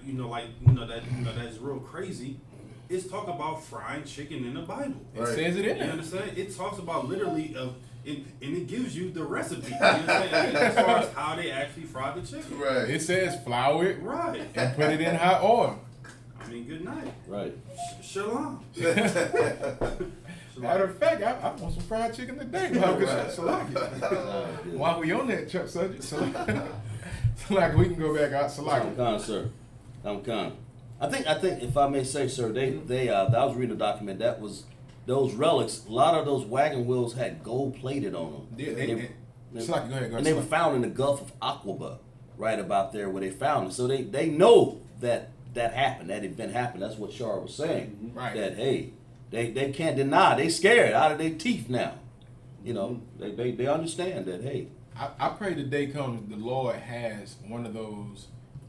that's real crazy. It's talk about frying chicken in the Bible. It says it in You there. understand? It talks about literally and it gives you the recipe. You understand? As far as how they actually fry the chicken. Right. It says flour it Right. and put it in hot oil. I mean, good night. Right. Shalom. Matter of fact, I want some fried chicken today. While we on that subject, Salaki, we can go back out. Salaki. Con, sir. Kind. I think if I may say, sir, I was reading a document that was those relics. A lot of those wagon wheels had gold plated on them. Go ahead. And they were found in the Gulf of Aqaba, right about there where they found it. So they know that happened, that event happened. That's what Shar was saying. Right. That hey, they can't deny. They scared out of their teeth now. You know, they understand that hey. I pray the day comes the Lord has one of those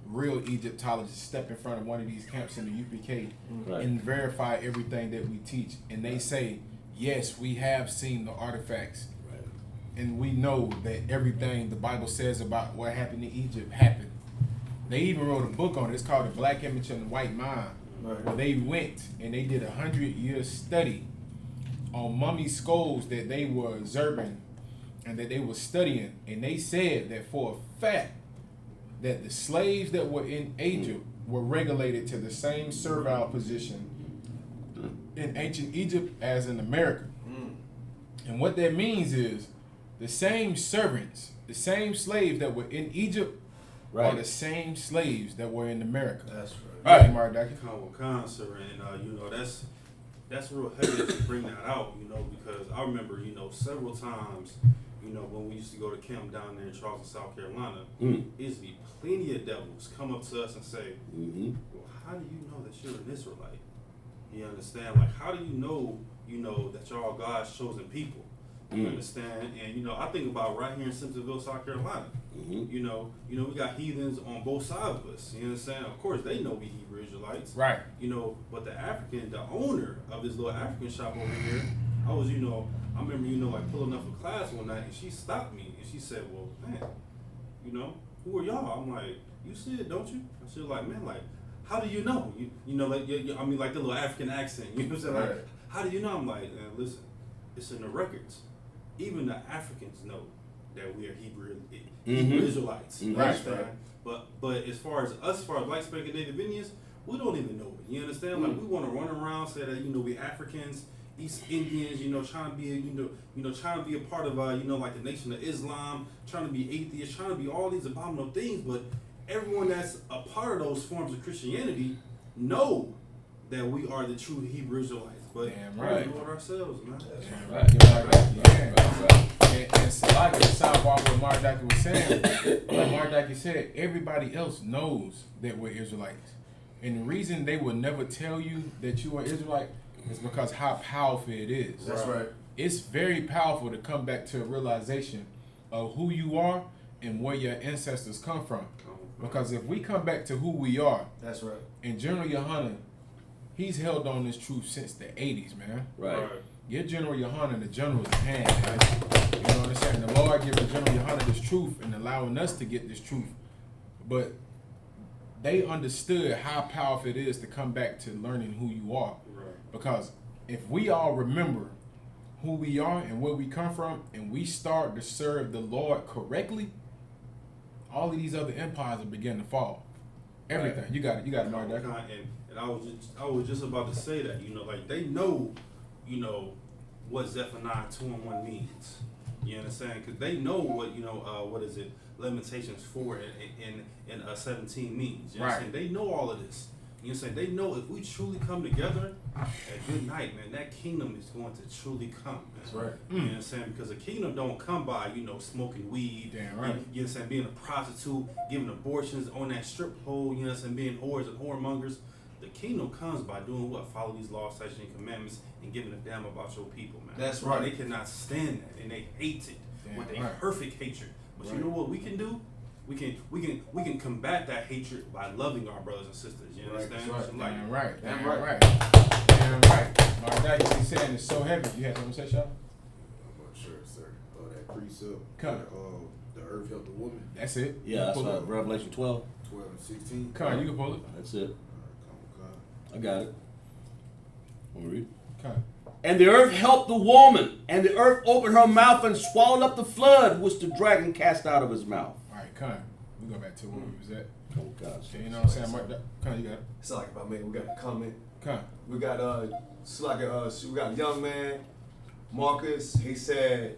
real Egyptologists step in front of one of these camps in the UPK Right. and verify everything that we teach. And they say, yes, we have seen the artifacts. Right. And we know that everything the Bible says about what happened in Egypt happened. They even wrote a book on it. It's called The Black Image and the White Mind. Right. Where they went and they did 100-year study on mummy skulls that they were observing and that they were studying. And they said that for a fact that the slaves that were in Egypt were regulated to the same servile position in ancient Egypt as in America. And what that means is the same servants, the same slaves that were in Egypt are the same slaves that were in America. That's Right, Mardaki. Sir, and you know that's real heavy to bring that out, you know, because I remember, you know, several times, you know, when we used to go to camp down there in Charleston, South Carolina, it used to be plenty of devils come up to us and say, well, how do you know that you're an Israelite? You understand? Like, how do you know that you're all God's chosen people? You understand? And, you know, I think about right here in Simpsonville, South Carolina. You know, we got heathens on both sides of us. You understand? Of course, they know we Hebrew Israelites. Right. You know, but the owner of this little African shop over here, I remember, you know, like pulling up for class one night, and she stopped me, and she said, well, man, you know, who are y'all? I'm like, you see it, don't you? And she was like, man, like, how do you know? You know, like, I mean, like the little African accent, you know what I'm saying? Like, how do you know? I'm like, listen, it's in the records. Even the Africans know that we are Hebrew Israelites. You understand? But as far as Black Speculative Native Indians, we don't even know it. You understand? Like, we want to run around, say that, you know, we Africans, East Indians, you know, trying to be trying to be a part of you know, like the Nation of Islam, trying to be atheists, trying to be all these abominable things. But everyone that's a part of those forms of Christianity know that we are the true Hebrew Israelites. But we do it ourselves, man. And so like the South Walk what Mardaki was saying, like Mardaki said, everybody else knows that we're Israelites. And the reason they will never tell you that you are Israelite is because how powerful it is. That's right. It's very powerful to come back to a realization of who you are and where your ancestors come from. Because if we come back to who we are, that's right. And General Yohanan, he's held on this truth since the 80s, man. Right. Get General Yohanan the general's hand, man. You know what I'm saying? The Lord giving General Yohanan this truth and allowing us to get this truth. But they understood how powerful it is to come back to learning who you are. Right. Because if we all remember who we are and where we come from, and we start to serve the Lord correctly, all of these other empires will begin to fall. Everything. Right. You got it, Mark. And I was just about to say that, you know, like they know, you know, what Zephaniah 2:1 means. You understand? Because they know what, you know, what is it? Lamentations 4 and 17 means. You understand? They know all of this. You understand? They know if we truly come together at good night, man, that kingdom is going to truly come. Man. That's right. You understand? Because a kingdom don't come by, you know, smoking weed. Damn right. You understand? Being a prostitute, giving abortions on that strip pole. You understand? Being whores and whoremongers. The kingdom comes by doing what? Follow these laws, statutes, and commandments, and giving a damn about your people, man. That's right. They cannot stand that, and they hate it with a perfect hatred. But you know what we can do? We can combat that hatred by loving our brothers and sisters. You understand? That's right. Like, Damn right. Mardaki, he's saying it's so heavy. You had something to say, Sean? I'm not sure, sir. That precept. Come. The earth helped the woman. That's it. Yeah, that's right. Revelation 12. 12 and 16. Come on, you can pull it. That's it. Come. I got it. Want me to read? Come. And the earth helped the woman, and the earth opened her mouth and swallowed up the flood, which the dragon cast out of his mouth. All right, come. We go back to where we was at. Oh, gosh. You know what I'm saying? Mark, come, you got it. It's like about man, we got a comment. Come. We got we got a young man, Marcus. He said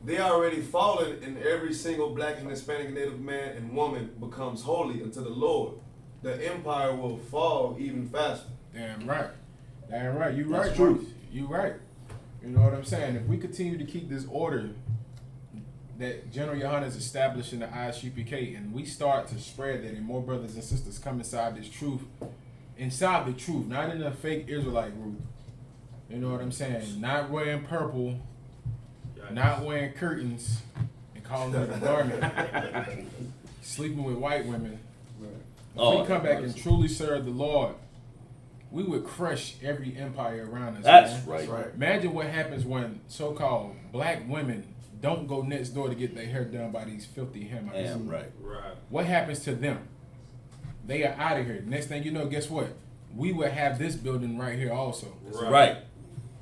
they already fallen, and every single Black and Hispanic Native man and woman becomes holy unto the Lord. the empire will fall even faster. Damn right. Damn right. You right, That's Bruce. true. You right. You know what I'm saying? If we continue to keep this order that General Yohana is establishing the ISUPK, and we start to spread that, and more brothers and sisters come inside this truth, not in a fake Israelite group. You know what I'm saying? Not wearing purple, not wearing curtains, and calling it a garment, sleeping with white women. If we come back and truly serve the Lord, we would crush every empire around us. That's man. right. That's right. Imagine what happens when so-called black women don't go next door to get their hair done by these filthy Hamites. Damn right. Right. What happens to them? They are out of here. Next thing you know, guess what? We would have this building right here also. Right.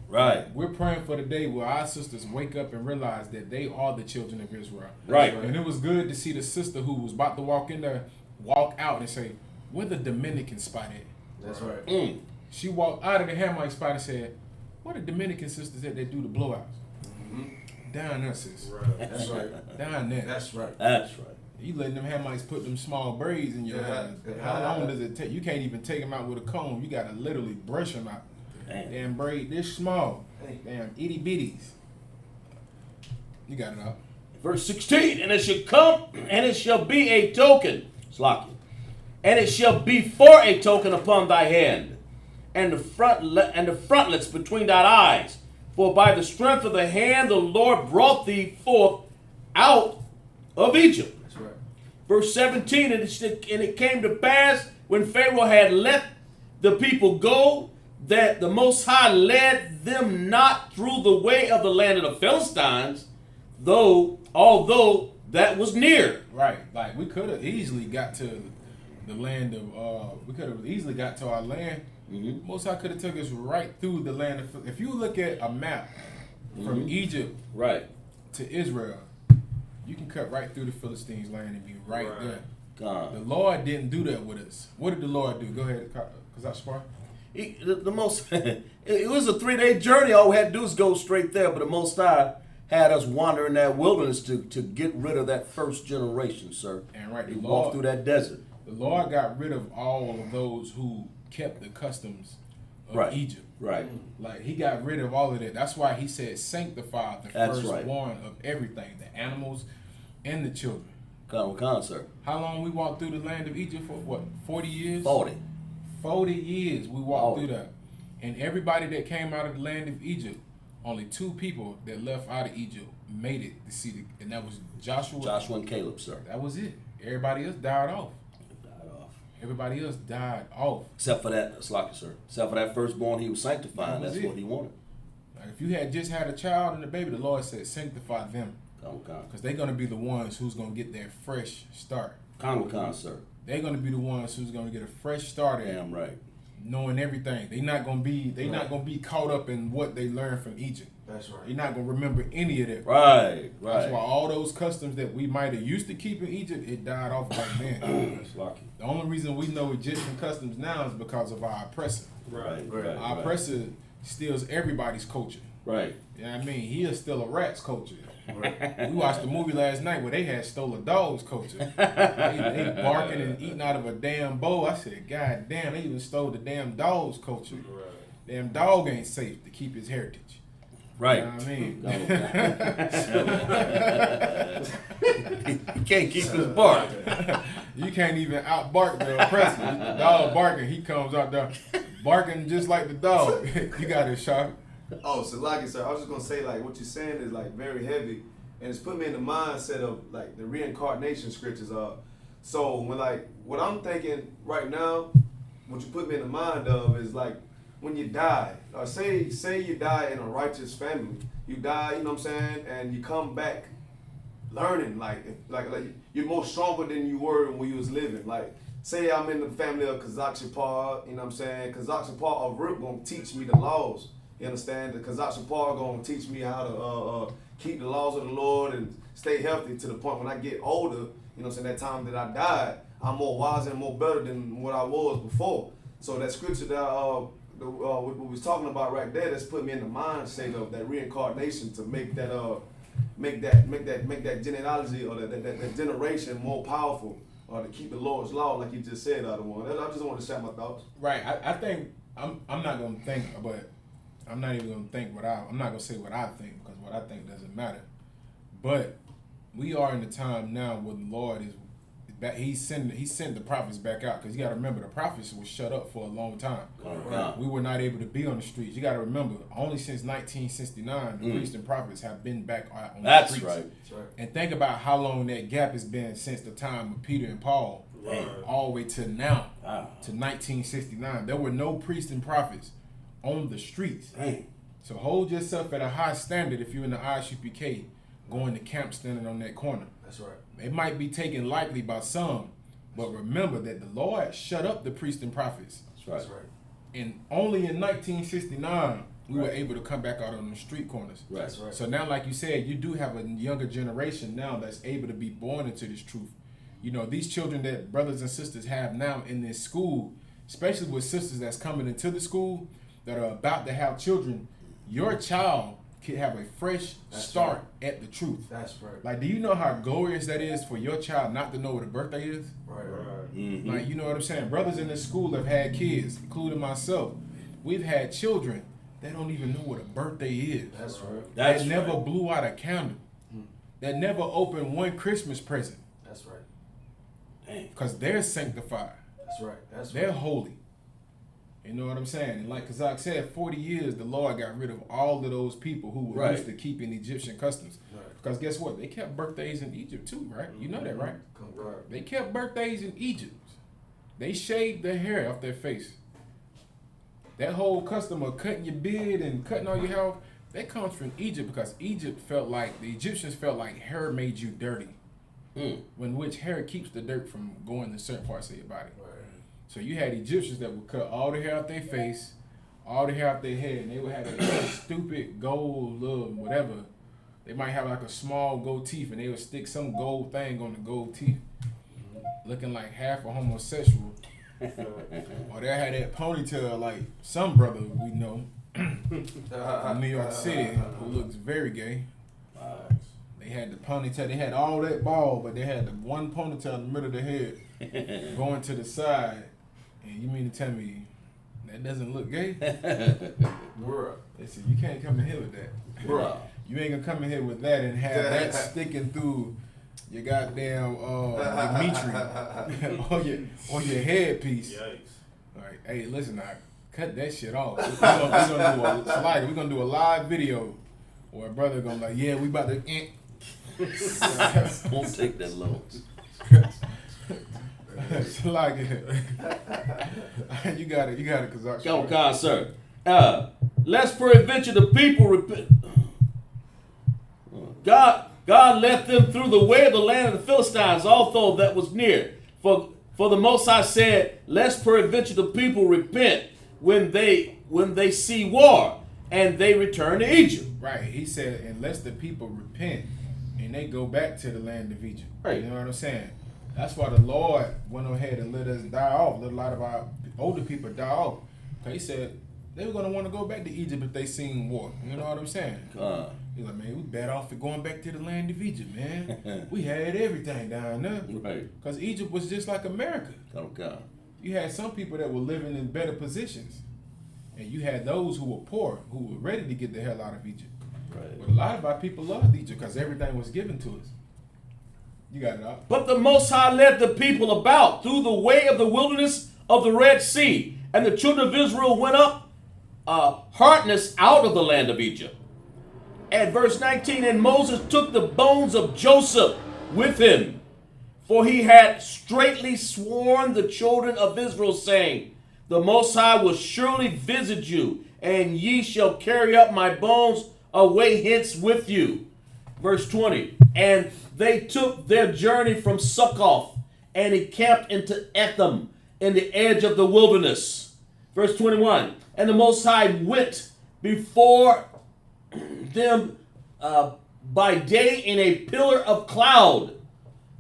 Right. We're praying for the day where our sisters wake up and realize that they are the children of Israel. Right. And it was good to see the sister who was about to walk in there walk out and say, "Where the Dominican spot at?" That's right. Mm. She walked out of the Hamite spot and said, "What the Dominican sisters that they do the blowouts?" Down there, sis. Right. That's right. Down there. That's right. That's right. You letting them Hamites put them small braids in your hair. How long does it take? You can't even take them out with a comb. You gotta literally brush them out. Damn. Damn braid this small. Damn itty bitties. You got it up. Verse 16, and it shall come, and it shall be a token, Slakia, and it shall be for a token upon thy hand, and the frontlets between thy eyes. For by the strength of the hand the Lord brought thee forth out of Egypt. That's right. Verse 17, and it came to pass when Pharaoh had let the people go, that the Most High led them not through the way of the land of the Philistines, although that was near. Right. Like we could have easily got to the land of we could have easily got to our land. Mm-hmm. Most High could have took us right through the land of, if you look at a map from Egypt Right. to Israel, you can cut right through the Philistines' land and be right there. God. The Lord didn't do that with us. What did the Lord do? Go ahead, Kazakh. The most it was a 3-day journey. All we had to do was go straight there, but the Most High had us wander in that wilderness to get rid of that first generation, sir. And right, We the walked Lord, through that desert. the Lord got rid of all of those who kept the customs of Right. Egypt. Right. Like he got rid of all of that. That's why he said sanctify the That's right. firstborn of everything, the animals and the children. Con, sir. How long we walked through the land of Egypt for? What, 40 years? 40. 40 years we walked 40. through that. And everybody that came out of the land of Egypt, only 2 people that left out of Egypt made it to see and that was Joshua and Caleb, sir. That was it. Everybody else died off. Died off. Everybody else died off. Except for that, Slakia, sir. Except for that firstborn he was sanctifying. That was That's it. what he wanted. Like if you had just had a child and a baby, the Lord said sanctify them. Con. Because they're going to be the ones who's going to get their fresh start. Con, sir. They're going to be the ones who's going to get a fresh start at Damn right. knowing everything. They're not going to be caught up in what they learned from Egypt. That's right. They're not going to remember any of that. Right. That's why all those customs that we might have used to keep in Egypt, it died off back then. Slakia. The only reason we know Egyptian customs now is because of our oppressor. Right. Our oppressor steals everybody's culture. Right. You know what I mean? He is still a rat's culture. We watched the movie last night where they had stole a dog's culture. They barking and eating out of a damn bowl. I said, God damn, they even stole the damn dog's culture. Damn dog ain't safe to keep his heritage. Right. You know what I mean? He can't keep his bark. You can't even out bark the oppressor. The dog barking, he comes out there barking just like the dog. You got it, Sean. Oh, so like sir, I was just gonna say like what you're saying is like very heavy, and it's put me in the mindset of like the reincarnation scriptures are. So when like what I'm thinking right now, what you put me in the mind of is like when you die, or say you die in a righteous family, you die, you know what I'm saying, and you come back learning like you're more stronger than you were when you was living. Like say I'm in the family of Kazakh Shapar, you know what I'm saying, Kazakh Shapar of Rip gonna teach me the laws. You understand? The Kazakh Shapar gonna teach me how to keep the laws of the Lord and stay healthy to the point when I get older, you know what I'm saying, that time that I died, I'm more wiser and more better than what I was before. So that scripture that what we was talking about right there, that's put me in the mindset of that reincarnation to make that genealogy or that generation more powerful or to keep the Lord's law, like you just said, other one. I just want to share my thoughts. Right. I think I'm not gonna think, but I'm not even gonna think I'm not gonna say what I think, because what I think doesn't matter. But we are in the time now where the Lord is back. He sent the prophets back out, because you got to remember the prophets were shut up for a long time. Yeah. We were not able to be on the streets. You got to remember, only since 1969 the priests and prophets have been back out on the streets. Right. That's right. And think about how long that gap has been since the time of Peter and Paul, all the way to now, to 1969. There were no priests and prophets on the streets. Dang. So hold yourself at a high standard if you're in the ISUPK, going to camp, standing on that corner. That's right. It might be taken lightly by some, but remember that the Lord shut up the priests and prophets. That's right. That's right. And only in 1969 we were able to come back out on the street corners. Right. That's right. So now, like you said, you do have a younger generation now that's able to be born into this truth. You know, these children that brothers and sisters have now in this school, especially with sisters that's coming into the school that are about to have children, your child can have a fresh start at the truth. That's right. Like, do you know how glorious that is for your child not to know what a birthday is? Right. Mm-hmm. Like, you know what I'm saying? Brothers in this school have had kids, including myself. We've had children that don't even know what a birthday is. That's right. That's that never right. blew out a candle. That never opened one Christmas present. That's right. Dang. Because they're sanctified. That's right. That's They're right. holy. You know what I'm saying? And like Kazak said, 40 years, the Lord got rid of all of those people who were Right. used to keeping Egyptian customs. Right. Because guess what? They kept birthdays in Egypt too, right? You know that, right? Right. They kept birthdays in Egypt. They shaved their hair off their face. That whole custom of cutting your beard and cutting all your hair off, that comes from Egypt, because Egypt felt like, the Egyptians felt like hair made you dirty. When which hair keeps the dirt from going to certain parts of your body. Right. So you had Egyptians that would cut all the hair out their face, all the hair out their head, and they would have a stupid gold little whatever. They might have like a small gold teeth, and they would stick some gold thing on the gold teeth, looking like half a homosexual. Or they had that ponytail like some brother we know from New York City who looks very gay. They had the ponytail, they had all that ball, but they had the one ponytail in the middle of the head going to the side. And you mean to tell me that doesn't look gay? Bruh. They said, you can't come in here with that. Bruh. You ain't gonna come in here with that and have that sticking through your goddamn Dimitri on your headpiece. Yikes. All right, hey, listen, I cut that shit off. We're gonna do a live video where a brother gonna like, yeah, we about to. Won't take that long. It's like you got it, cause Come on, sir. Lest peradventure the people repent. God led them through the way of the land of the Philistines, although that was near. For the Most High said, lest peradventure the people repent when they see war, and they return to Egypt. Right, he said, unless the people repent and they go back to the land of Egypt. Right. You know what I'm saying? That's why the Lord went ahead and let us die off. Let a lot of our older people die off. Because he said they were going to want to go back to Egypt if they seen war. You know what I'm saying? He's like, man, we better off for going back to the land of Egypt, man. We had everything down there. Right. Because Egypt was just like America. Oh, God. You had some people that were living in better positions. And you had those who were poor, who were ready to get the hell out of Egypt. Right. But a lot of our people loved Egypt because everything was given to us. You got it out. But the Most High led the people about through the way of the wilderness of the Red Sea, and the children of Israel went up hardness out of the land of Egypt. At verse 19, and Moses took the bones of Joseph with him, for he had straitly sworn the children of Israel, saying, the Most High will surely visit you, and ye shall carry up my bones away hence with you. Verse 20, and they took their journey from Succoth, and encamped into Etham, in the edge of the wilderness. Verse 21, and the Most High went before them by day in a pillar of cloud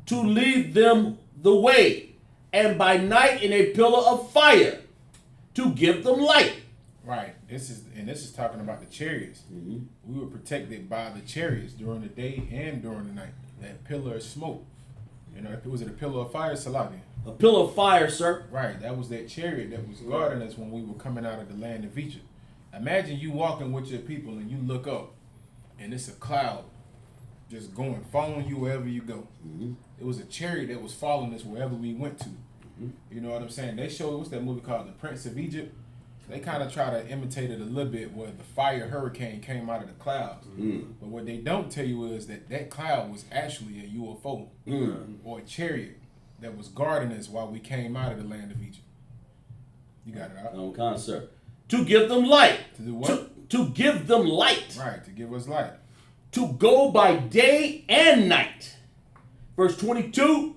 to lead them the way, and by night in a pillar of fire to give them light. Right. This is talking about the chariots. Mm-hmm. We were protected by the chariots during the day and during the night. That pillar of smoke. You know, was it a pillar of fire, Salaki? A pillar of fire, sir. Right, that was that chariot that was guarding us when we were coming out of the land of Egypt. Imagine you walking with your people and you look up and it's a cloud just going, following you wherever you go. Mm-hmm. It was a chariot that was following us wherever we went to. Mm-hmm. You know what I'm saying? They showed, what's that movie called? The Prince of Egypt. They kind of try to imitate it a little bit where the fire hurricane came out of the clouds. Mm. But what they don't tell you is that cloud was actually a UFO or a chariot that was guarding us while we came out of the land of Egypt. You got it out? Okay, sir. To give them light. To do what? To give them light. Right, to give us light. To go by day and night. Verse 22,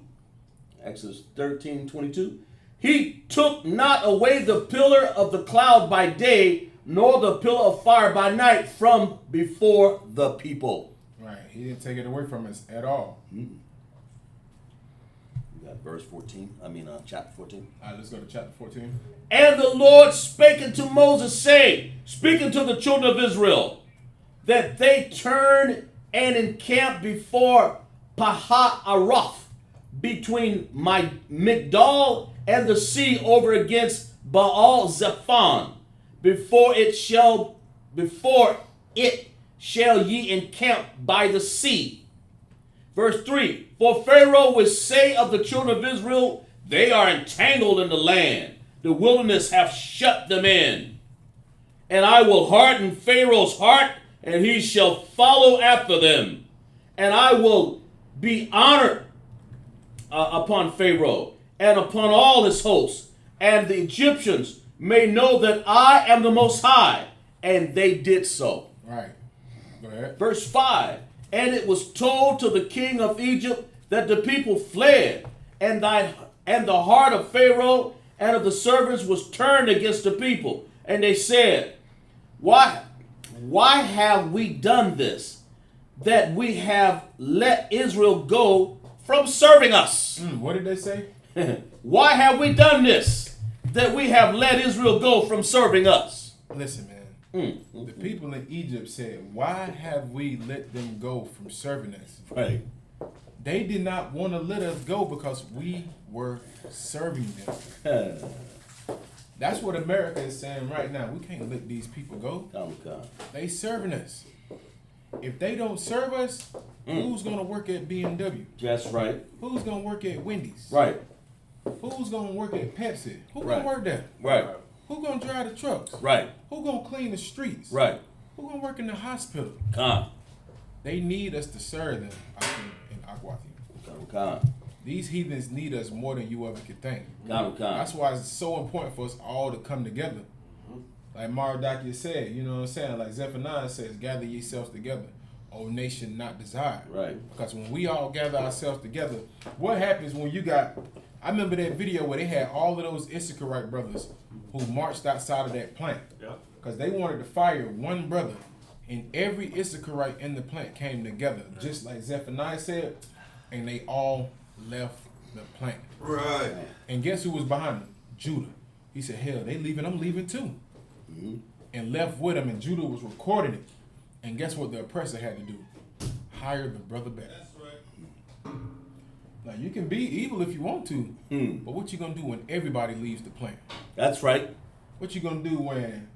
Exodus 13:22. He took not away the pillar of the cloud by day, nor the pillar of fire by night from before the people. Right, he didn't take it away from us at all. You got verse 14, chapter 14. All right, let's go to chapter 14. And the Lord spake unto Moses, saying, speaking to the children of Israel, that they turn and encamp before Paharoth, between my Migdal and the sea over against Baal Zephon, before it shall ye encamp by the sea. Verse 3, for Pharaoh will say of the children of Israel, they are entangled in the land. The wilderness hath shut them in. And I will harden Pharaoh's heart, and he shall follow after them. And I will be honored upon Pharaoh and upon all his hosts. And the Egyptians may know that I am the Most High. And they did so. Right. Go ahead. Verse 5, and it was told to the king of Egypt that the people fled, and the heart of Pharaoh and of the servants was turned against the people. And they said, Why have we done this, that we have let Israel go from serving us? What did they say? Why have we done this, that we have let Israel go from serving us? Listen, man. The people in Egypt said, why have we let them go from serving us? Right. They did not want to let us go because we were serving them. That's what America is saying right now. We can't let these people go. Oh, God. They serving us. If they don't serve us, who's going to work at BMW? That's right. Who's going to work at Wendy's? Right. Who's going to work at Pepsi? Who Right. going to work there? Right. Who going to drive the trucks? Right. Who going to clean the streets? Right. Who going to work in the hospital? Come. They need us to serve them in Akwati. Come. These heathens need us more than you ever could think. Come. That's why it's so important for us all to come together. Like Maradaki said, you know what I'm saying? Like Zephaniah says, gather yourselves together, O nation not desired. Right. Because when we all gather ourselves together, what happens when you got, I remember that video where they had all of those Issacharite brothers who marched outside of that plant. Yeah. Because they wanted to fire one brother, and every Issacharite in the plant came together, just like Zephaniah said, and they all left the plant. Right. And guess who was behind them? Judah. He said, hell, they leaving, I'm leaving too. And left with him, and Judah was recording it. And guess what the oppressor had to do? Hire the brother back. That's right. Now, you can be evil if you want to, but what you gonna do when everybody leaves the plant? That's right. What you gonna do when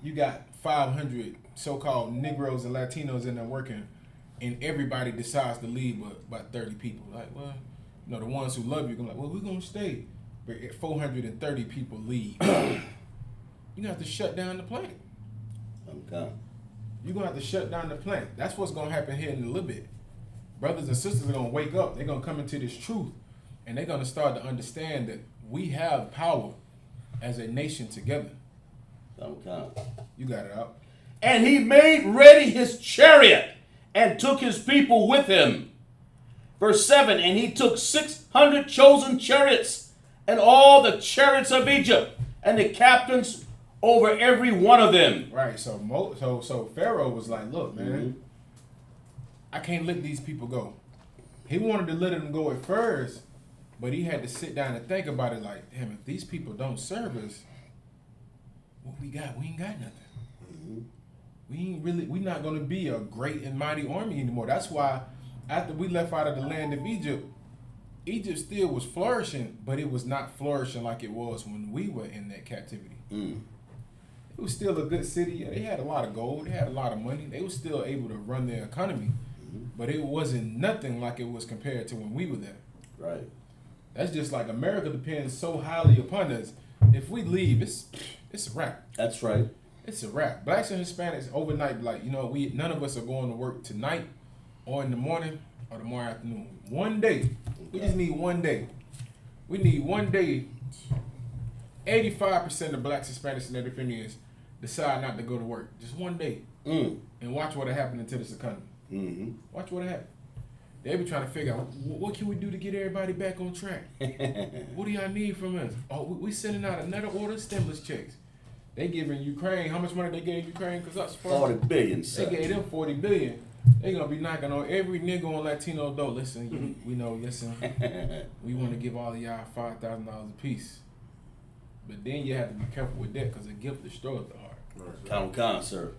you got 500 so-called Negroes and Latinos in there working, and everybody decides to leave but about 30 people? Like, well, you know, the ones who love you gonna like, well, we're gonna stay. But if 430 people leave, you're gonna have to shut down the plant. Okay. You're gonna have to shut down the plant. That's what's gonna happen here in a little bit. Brothers and sisters are gonna wake up. They're gonna come into this truth, and they're gonna start to understand that we have power as a nation together. Okay. You got it out. And he made ready his chariot and took his people with him. Verse 7, and he took 600 chosen chariots and all the chariots of Egypt and the captains over every one of them. Right. So Pharaoh was like, look, man, I can't let these people go. He wanted to let them go at first, but he had to sit down and think about it like, damn, if these people don't serve us, what we got? We ain't got nothing. We're not going to be a great and mighty army anymore. That's why after we left out of the land of Egypt, Egypt still was flourishing, but it was not flourishing like it was when we were in that captivity. It was still a good city. Yeah, they had a lot of gold. They had a lot of money. They were still able to run their economy, but it wasn't nothing like it was compared to when we were there. Right. That's just like America depends so highly upon us. If we leave, it's a wrap. That's right. It's a wrap. Blacks and Hispanics overnight, like, you know, none of us are going to work tonight or in the morning or tomorrow afternoon. One day. We just need one day. We need one day. 85% of blacks, Hispanics, and Native Indians decide not to go to work. Just one day. And watch what'll happen to this economy. Watch what'll happen. They be trying to figure out, what can we do to get everybody back on track? What do y'all need from us? Oh, we sending out another order of stimulus checks. They giving Ukraine, how much money they gave Ukraine? Cause us 40 billion, sir. They gave them 40 billion. They gonna be knocking on every nigga on Latino door. Listen, we know, listen, we want to give all of y'all $5,000 a piece. But then you have to be careful with that because a gift destroys the heart. Count, sir.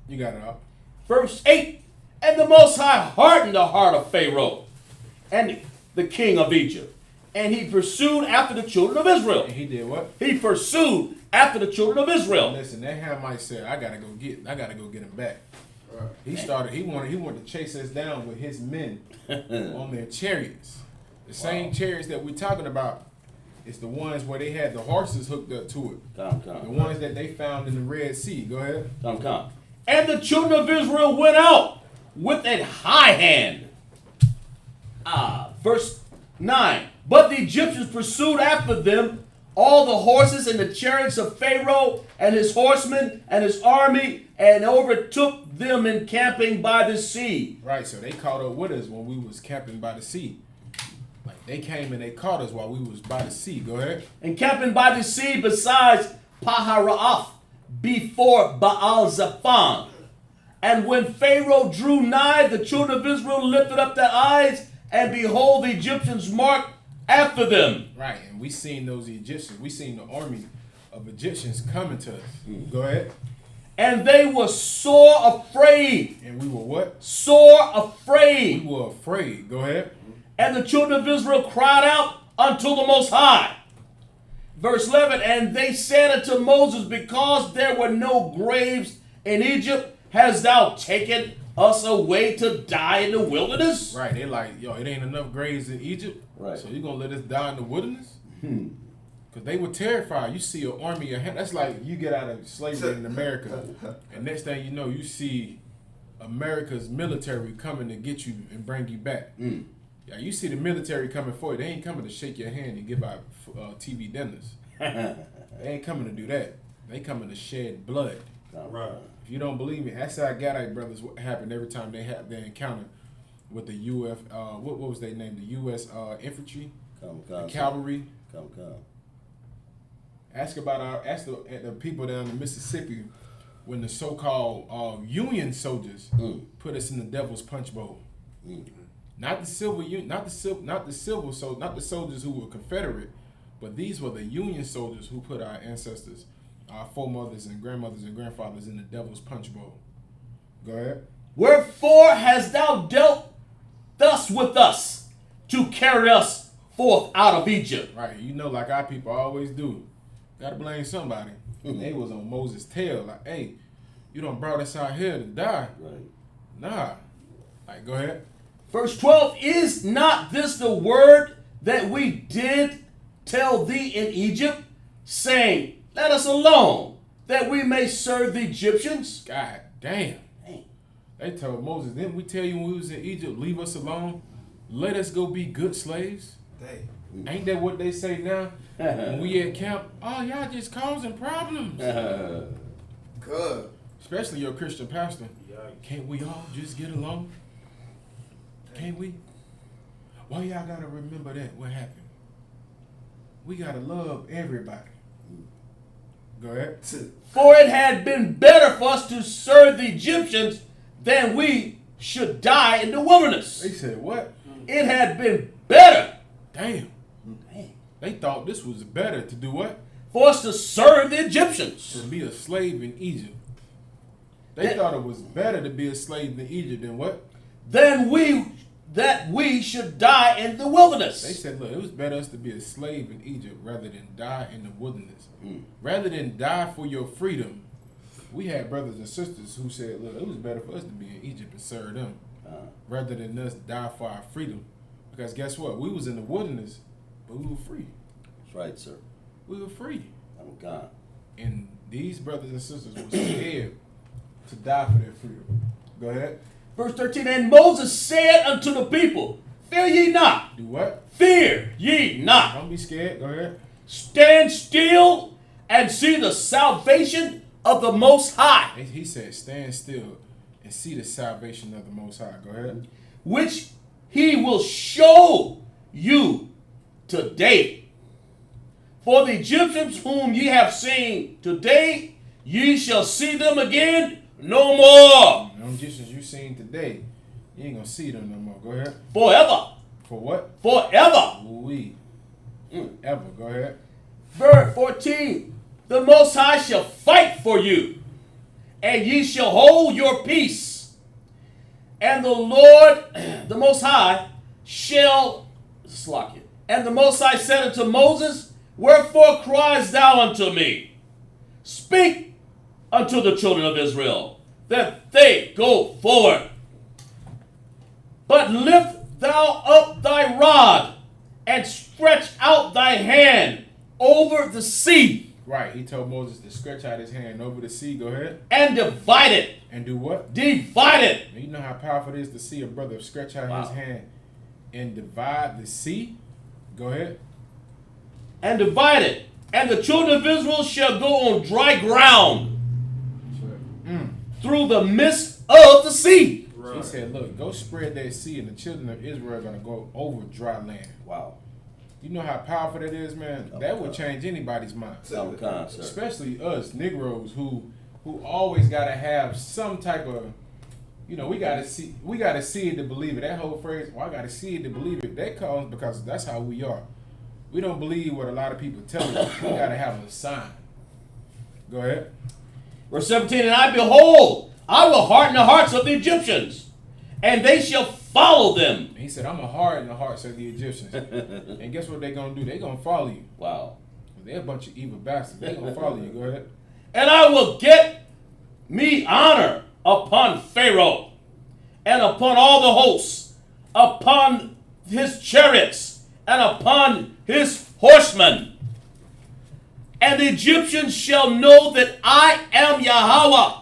You got it up. Verse 8, and the Most High hardened the heart of Pharaoh and the king of Egypt, and he pursued after the children of Israel. And he did what? He pursued after the children of Israel. Listen, that Hamite said, I gotta go get him back. Right. He wanted to chase us down with his men on their chariots. The same chariots that we're talking about. It's the ones where they had the horses hooked up to it. The ones that they found in the Red Sea. Go ahead. And the children of Israel went out with a high hand. Verse 9. But the Egyptians pursued after them all the horses and the chariots of Pharaoh and his horsemen and his army, and overtook them encamping by the sea. Right, so they caught up with us when we was camping by the sea. Like they came and they caught us while we was by the sea. Go ahead. Encamping by the sea besides Paharaoth, before Baal-Zephon. And when Pharaoh drew nigh, the children of Israel lifted up their eyes, and behold, the Egyptians marked after them. Right, and we seen those Egyptians. We seen the army of Egyptians coming to us. Go ahead. And they were sore afraid. And we were what? Sore afraid. We were afraid. Go ahead. And the children of Israel cried out unto the Most High. Verse 11, and they said unto Moses, because there were no graves in Egypt, hast thou taken us away to die in the wilderness? Right, they like, yo, it ain't enough graves in Egypt. Right. So you gonna let us die in the wilderness? Because they were terrified. You see an army of, that's like you get out of slavery in America, and next thing you know, you see America's military coming to get you and bring you back. Yeah, you see the military coming for you. They ain't coming to shake your hand and give out TV dinners. They ain't coming to do that. They coming to shed blood. Right. If you don't believe me, ask our Gadite brothers what happened every time they had their encounter with the what was their name? The U.S. Infantry, the cavalry. Ask about the people down in Mississippi when the so-called Union soldiers put us in the Devil's Punch Bowl. Not the soldiers who were Confederate, but these were the Union soldiers who put our ancestors, our foremothers and grandmothers and grandfathers in the Devil's Punch Bowl. Go ahead. Wherefore hast thou dealt thus with us to carry us forth out of Egypt? Right, you know, like our people always do. Gotta blame somebody. They was on Moses' tail, like, hey, you done brought us out here to die. Right. Nah. Like, go ahead. Verse 12, is not this the word that we did tell thee in Egypt, saying, let us alone, that we may serve the Egyptians? God damn. They told Moses, didn't we tell you when we was in Egypt, leave us alone? Let us go be good slaves? Dang. Ain't that what they say now? When we at camp, oh, y'all just causing problems. Good. Especially your Christian pastor. Yikes. Can't we all just get along? Can't we? Why y'all gotta remember that? What happened? We gotta love everybody. Go ahead. For it had been better for us to serve the Egyptians than we should die in the wilderness. They said what? It had been better. Damn. They thought this was better to do what? For us to serve the Egyptians. To be a slave in Egypt. They thought it was better to be a slave in Egypt than what? Than that we should die in the wilderness. They said, look, it was better us to be a slave in Egypt rather than die in the wilderness. Rather than die for your freedom, we had brothers and sisters who said, look, it was better for us to be in Egypt and serve them rather than us die for our freedom. Because guess what? We was in the wilderness, but we were free. That's right, sir. We were free. Oh, God. And these brothers and sisters were scared to die for their freedom. Go ahead. Verse 13, and Moses said unto the people, fear ye not. Do what? Fear ye not. Don't be scared. Go ahead. Stand still and see the salvation of the Most High, He said, stand still and see the salvation of the Most High. Go ahead. which he will show you today. For the Egyptians whom ye have seen today, ye shall see them again no more. Them Egyptians you seen today, you ain't gonna see them no more. Go ahead. Forever. For what? Forever. We. Ever. Go ahead. Verse 14. The Most High shall fight for you, and ye shall hold your peace. And the Lord, the Most High, shall slack it. And the Most High said unto Moses, wherefore criest thou unto me? Speak unto the children of Israel, that they go forward. But lift thou up thy rod, and stretch out thy hand over the sea, Right. He told Moses to stretch out his hand over the sea. Go ahead. and divide it. And do what? Divide it. You know how powerful it is to see a brother stretch out Wow. his hand and divide the sea? Go ahead. And divide it. And the children of Israel shall go on dry ground through the midst of the sea. He said, look, go spread that sea, and the children of Israel are going to go over dry land. Wow. You know how powerful that is, man? That would change anybody's mind. Some kind, sir. Especially us Negroes who always got to have some type of, you know, we got to see it to believe it. That whole phrase, well, I got to see it to believe it, that comes because that's how we are. We don't believe what a lot of people tell us. We got to have a sign. Go ahead. Verse 17, and I behold, I will harden the hearts of the Egyptians, and they shall follow them. He said, I'm going to harden the hearts of the Egyptians. And guess what they're going to do? They're going to follow you. Wow. They're a bunch of evil bastards. They're going to follow you. Go ahead. And I will get me honor upon Pharaoh, and upon all the hosts, upon his chariots, and upon his horsemen. And the Egyptians shall know that I am Yahweh,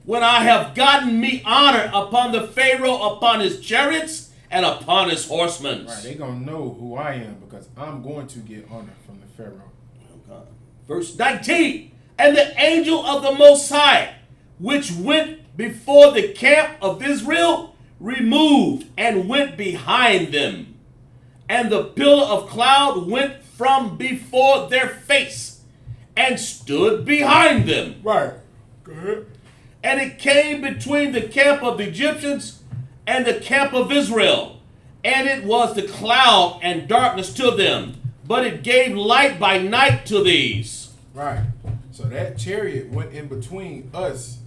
when I have gotten me honor upon the Pharaoh, upon his chariots, and upon his horsemen. Right, they're going to know who I am because I'm going to get honor from the Pharaoh. Verse 19, and the angel of the Most High, which went before the camp of Israel, removed and went behind them. And the pillar of cloud went from before their face and stood behind them. Right. Go ahead. And it came between the camp of the Egyptians and the camp of Israel. And it was the cloud and darkness to them, but it gave light by night to these. Right. So that chariot went in between us.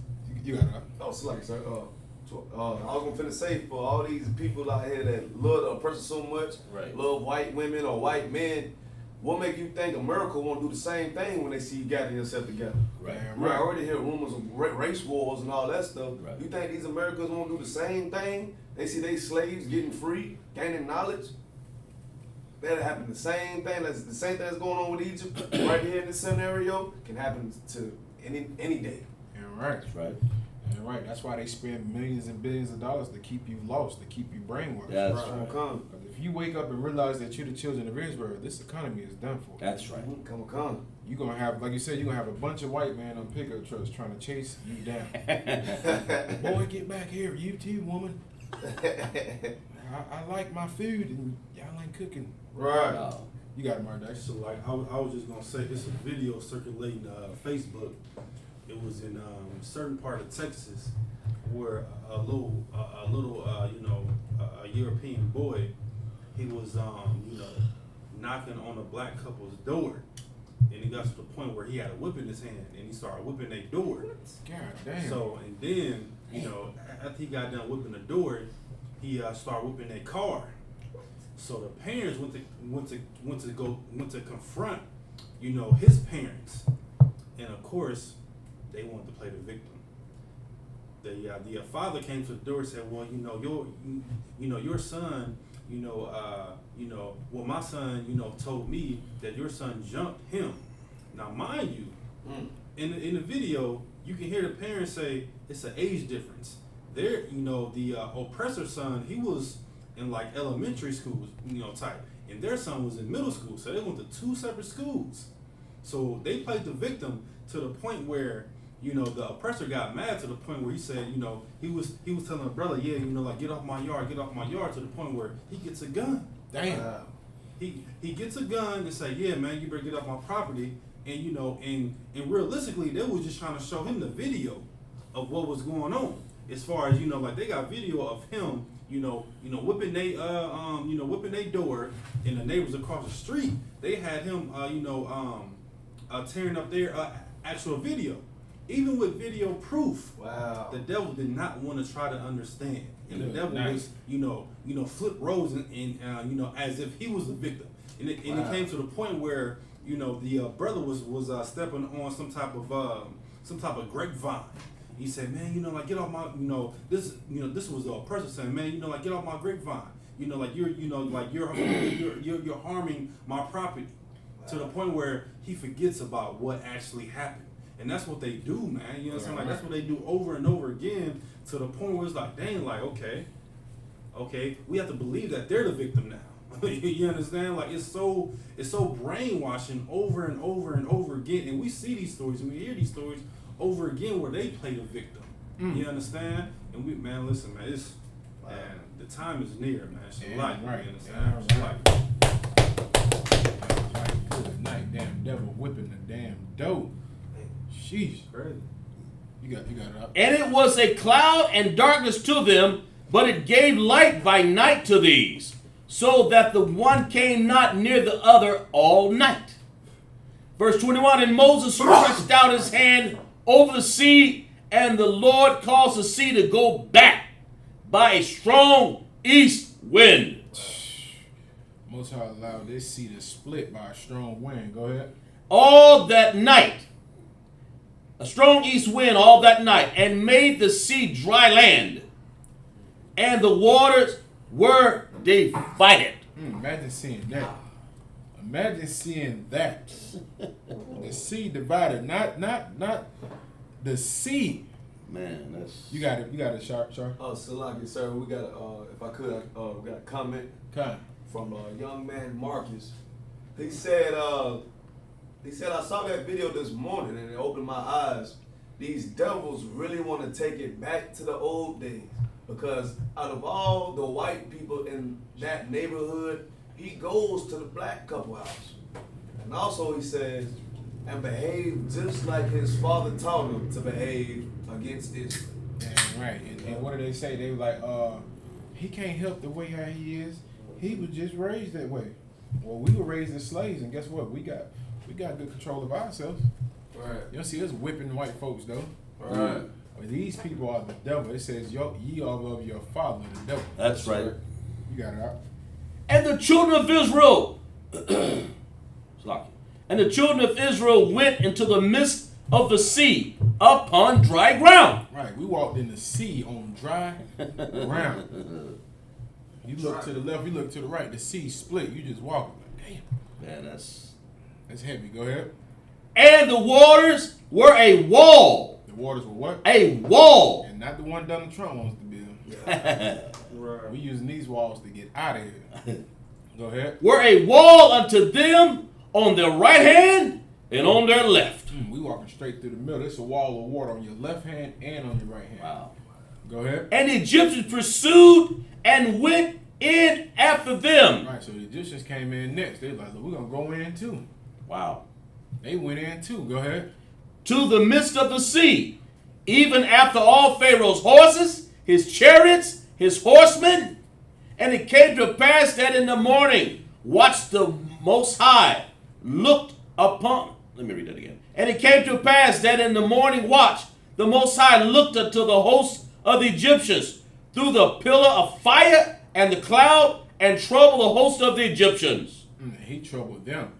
You got it. No, it's like, sir. I was gonna say for all these people out here that love a person so much, Right. love white women or white men, what make you think America won't do the same thing when they see you gathering yourself together? Right. We already hear rumors of race wars and all that stuff. Right. You think these Americans won't do the same thing? They see they slaves getting free, gaining knowledge. That'll happen. The same thing. That's the same thing that's going on with Egypt right here in this scenario can happen to any day. Yeah, right. That's right. Yeah, right. That's why they spend millions and billions of dollars to keep you lost, to keep you brainwashed. That's It's gonna come. Because if you wake up and realize that you're the children of Israel, this economy is done for. That's right. Come. You're going to have, like you said, you're going to have a bunch of white men on pickup trucks trying to chase you down. Boy, get back here. You too, woman. I like my food and y'all ain't cooking. Right. Wow. You got it, Mark. So like I was just gonna say, it's a video circulating Facebook. It was in a certain part of Texas where a little European boy, he was knocking on a black couple's door, and he got to the point where he had a whip in his hand and he started whipping their door. God damn. So and then after he got done whipping the door, he started whooping their car. So the parents went to confront, you know, his parents, and of course, they wanted to play the victim. The father came to the door and said, "Well, you know, your son, well, my son, told me that your son jumped him." Now, mind you, in the video, you can hear the parents say it's an age difference. There, the oppressor's son, he was in like elementary school, type, and their son was in middle school, so they went to two separate schools. So they played the victim to the point where, the oppressor got mad to the point where he said, he was telling the brother, yeah, like get off my yard, to the point where he gets a gun. Damn. He gets a gun and say, yeah, man, you better get off my property. And and realistically, they was just trying to show him the video of what was going on. As far as like they got video of him, whipping they door, and the neighbors across the street, they had him, tearing up their actual video. Even with video proof, Wow. the devil did not want to try to understand, and the devil Nice. was, flip roles and as if he was the victim, and it came to the point where the brother was stepping on some type of grapevine. He said, man, like get off my, this was a person saying, man, like get off my grapevine, like you're harming my property, to the point where he forgets about what actually happened. And that's what they do, man. You know what I'm saying? Like that's what they do over and over again, to the point where it's like, dang, like okay, we have to believe that they're the victim now. You understand? Like it's so brainwashing over and over and over again. And we see these stories and we hear these stories over again where they play the victim. You understand? And listen, man, the time is near, man. It's light, right. You understand? Damn It's right. light. Good night, damn devil whipping the damn dope. Sheesh. Crazy. You got it up. And it was a cloud and darkness to them, but it gave light by night to these, so that the one came not near the other all night. Verse 21, and Moses stretched out his hand over the sea, and the Lord caused the sea to go back by a strong east wind. Most High allowed this sea to split by a strong wind. Go ahead. All that night, a strong east wind all that night, and made the sea dry land, and the waters were divided. Imagine seeing that. Imagine seeing that. The sea divided, not the sea. Man, that's... You got it, Sharp. Salaki, sir, we got if I could, we got a comment from a young man, Marcus. He said, I saw that video this morning and it opened my eyes. These devils really want to take it back to the old days, because out of all the white people in that neighborhood, he goes to the black couple house. And also he says, and behave just like his father taught him to behave against Israel. Damn right. And what do they say? They were like, he can't help the way how he is. He was just raised that way. Well, we were raised as slaves, and guess what? We got good control of ourselves. Right. You don't see us whipping white folks though. Right. But these people are the devil. It says, ye are of your father, the devil. That's right. You got it out. And the children of Israel, and the children of Israel went into the midst of the sea upon dry ground. Right. We walked in the sea on dry ground. You look to the left, you look to the right. The sea split. You just walking. Like, damn. Man, That's heavy. Go ahead. And the waters were a wall. The waters were what? A wall. And not the one Donald Trump wants to build. Right. We using these walls to get out of here. Go ahead. Were a wall unto them on their right hand and on their left. We walking straight through the middle. It's a wall of water on your left hand and on your right hand. Wow. Go ahead. And the Egyptians pursued and went in after them. Right, so the Egyptians came in next. They like, look, we're going to go in too. Wow. They went in too. Go ahead. To the midst of the sea, even after all Pharaoh's horses, his chariots, his horsemen. And it came to pass that in the morning, watched the Most High, looked upon. Let me read that again. And it came to pass that in the morning watch, the Most High looked unto the host of the Egyptians, through the pillar of fire and the cloud, and troubled the host of the Egyptians. He troubled them.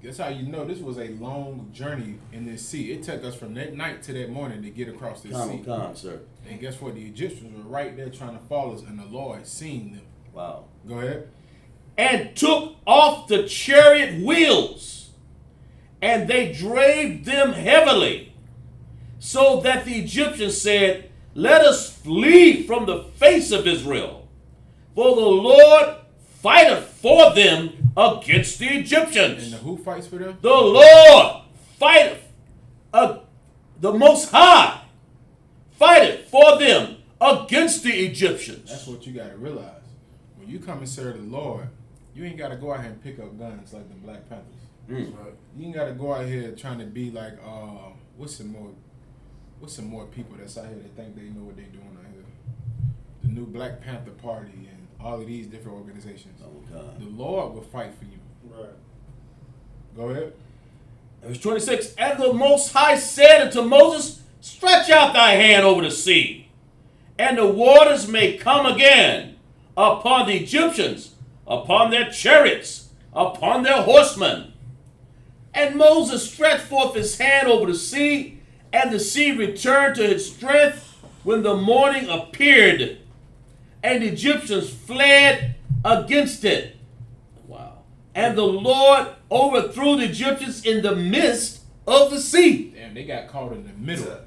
That's how you know this was a long journey in this sea. It took us from that night to that morning to get across this sea. Sir. And guess what? The Egyptians were right there trying to follow us, and the Lord seen them. Wow. Go ahead. And took off the chariot wheels, and they drave them heavily, so that the Egyptians said, let us flee from the face of Israel, for the Lord fighteth for them against the Egyptians. And who fights for them? The Lord fighteth, the Most High fighteth for them against the Egyptians. That's what you got to realize. When you come and serve the Lord, you ain't got to go out here and pick up guns like the Black Panthers. Mm. Right? You ain't got to go out here trying to be like, what's some more people that's out here that think they know what they doing out here? The new Black Panther Party and all of these different organizations. Oh, God. The Lord will fight for you. Right. Go ahead. Verse 26, and the Most High said unto Moses, stretch out thy hand over the sea, and the waters may come again upon the Egyptians, upon their chariots, upon their horsemen. And Moses stretched forth his hand over the sea, and the sea returned to its strength when the morning appeared, and the Egyptians fled against it. Wow. And the Lord overthrew the Egyptians in the midst of the sea. Damn, they got caught in the middle.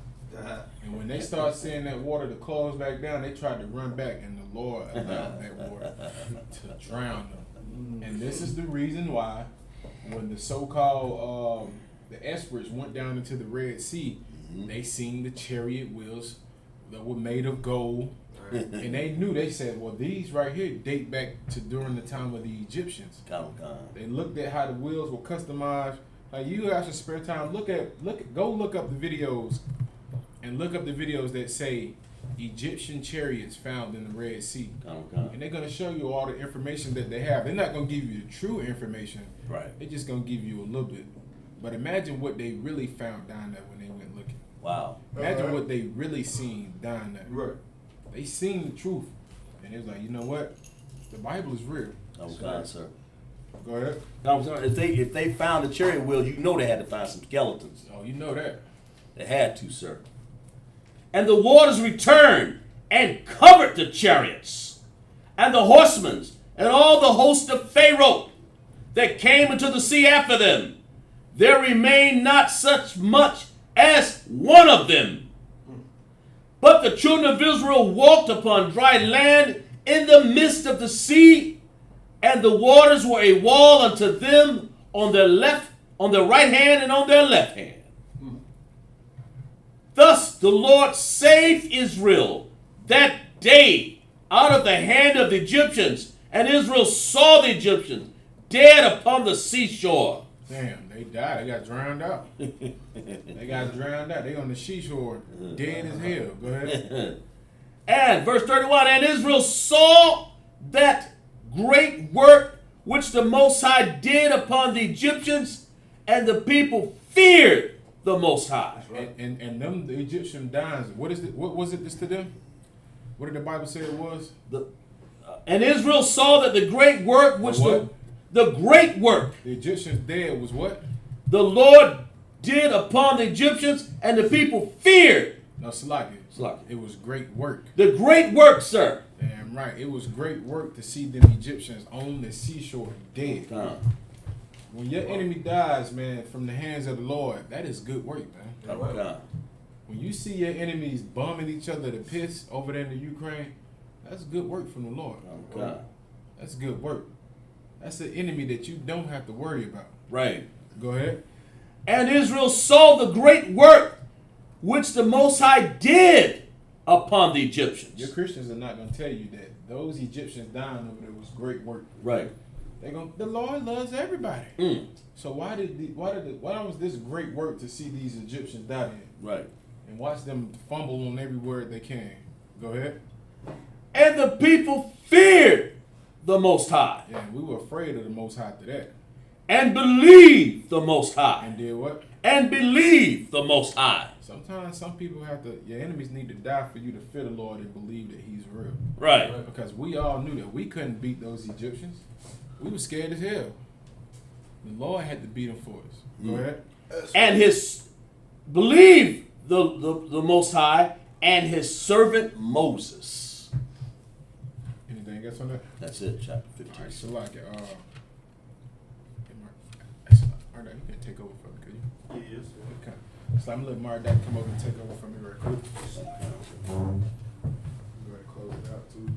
And when they start seeing that water to close back down, they tried to run back, and the Lord allowed that water to drown them. And this is the reason why when the so-called the experts went down into the Red Sea, they seen the chariot wheels that were made of gold. And they knew, they said, well, these right here date back to during the time of the Egyptians. They looked at how the wheels were customized. Like, you guys should spare time, go look up the videos, and look up the videos that say Egyptian chariots found in the Red Sea. And they're going to show you all the information that they have. They're not going to give you the true information. Right. They're just going to give you a little bit. But imagine what they really found down there when they went looking. Wow. Imagine what they really seen down there. Right. They seen the truth. And it was like, you know what? The Bible is real. Oh, God, sir. Go ahead. No, if they found the chariot wheel, you know they had to find some skeletons. Oh, you know that. They had to, sir. And the waters returned and covered the chariots and the horsemen and all the host of Pharaoh that came into the sea after them. There remained not such much as one of them. But the children of Israel walked upon dry land in the midst of the sea, and the waters were a wall unto them on their right hand and on their left hand. Thus the Lord saved Israel that day out of the hand of the Egyptians, and Israel saw the Egyptians dead upon the seashore. Damn, they died. They got drowned out. They got drowned out. They on the seashore, dead as hell. Go ahead. And verse 31, and Israel saw that great work which the Most High did upon the Egyptians, and the people feared the Most High. And them, the Egyptian dying, what was it this to them? What did the Bible say it was? And Israel saw that the great work which the great work the Egyptians dead was what? The Lord did upon the Egyptians, and the people feared. No, Salaki. It was great work. The great work, sir. Damn right. It was great work to see them Egyptians on the seashore dead. When your enemy dies, man, from the hands of the Lord, that is good work, man. When you see your enemies bombing each other to piss over there in the Ukraine, that's good work from the Lord. That's good work. That's an enemy that you don't have to worry about. Right. Go ahead. And Israel saw the great work which the Most High did upon the Egyptians. Your Christians are not going to tell you that those Egyptians dying over there was great work. Right. The Lord loves everybody. So why was this great work to see these Egyptians die in? Right. And watch them fumble on every word they can. Go ahead. And the people feared the Most High. Yeah, we were afraid of the Most High to that. And believed the Most High. And did what? And believed the Most High. Sometimes some people your enemies need to die for you to fear the Lord and believe that He's real. Right. Because we all knew that we couldn't beat those Egyptians. We were scared as hell. The Lord had to beat them for us. Go ahead. And believe the Most High and his servant Moses. Anything else on that? That's it, chapter 15. All right, so like, Mark, you can take over for me, could you? Yes. Okay. So I'm gonna let Mark come over and take over for me real quick. Go ahead and close it out too.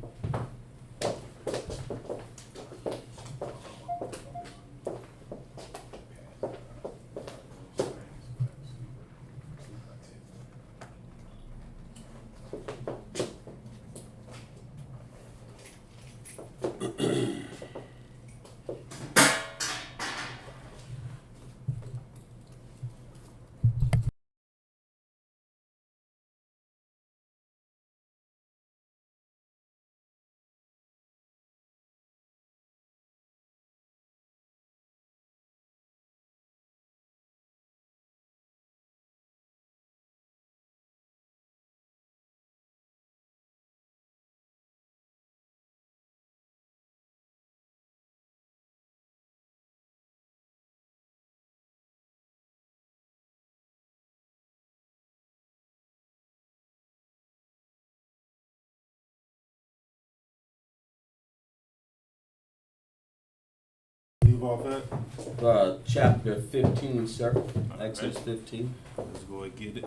Leave off that. Chapter 15, sir. Exodus 15. Let's go and get it.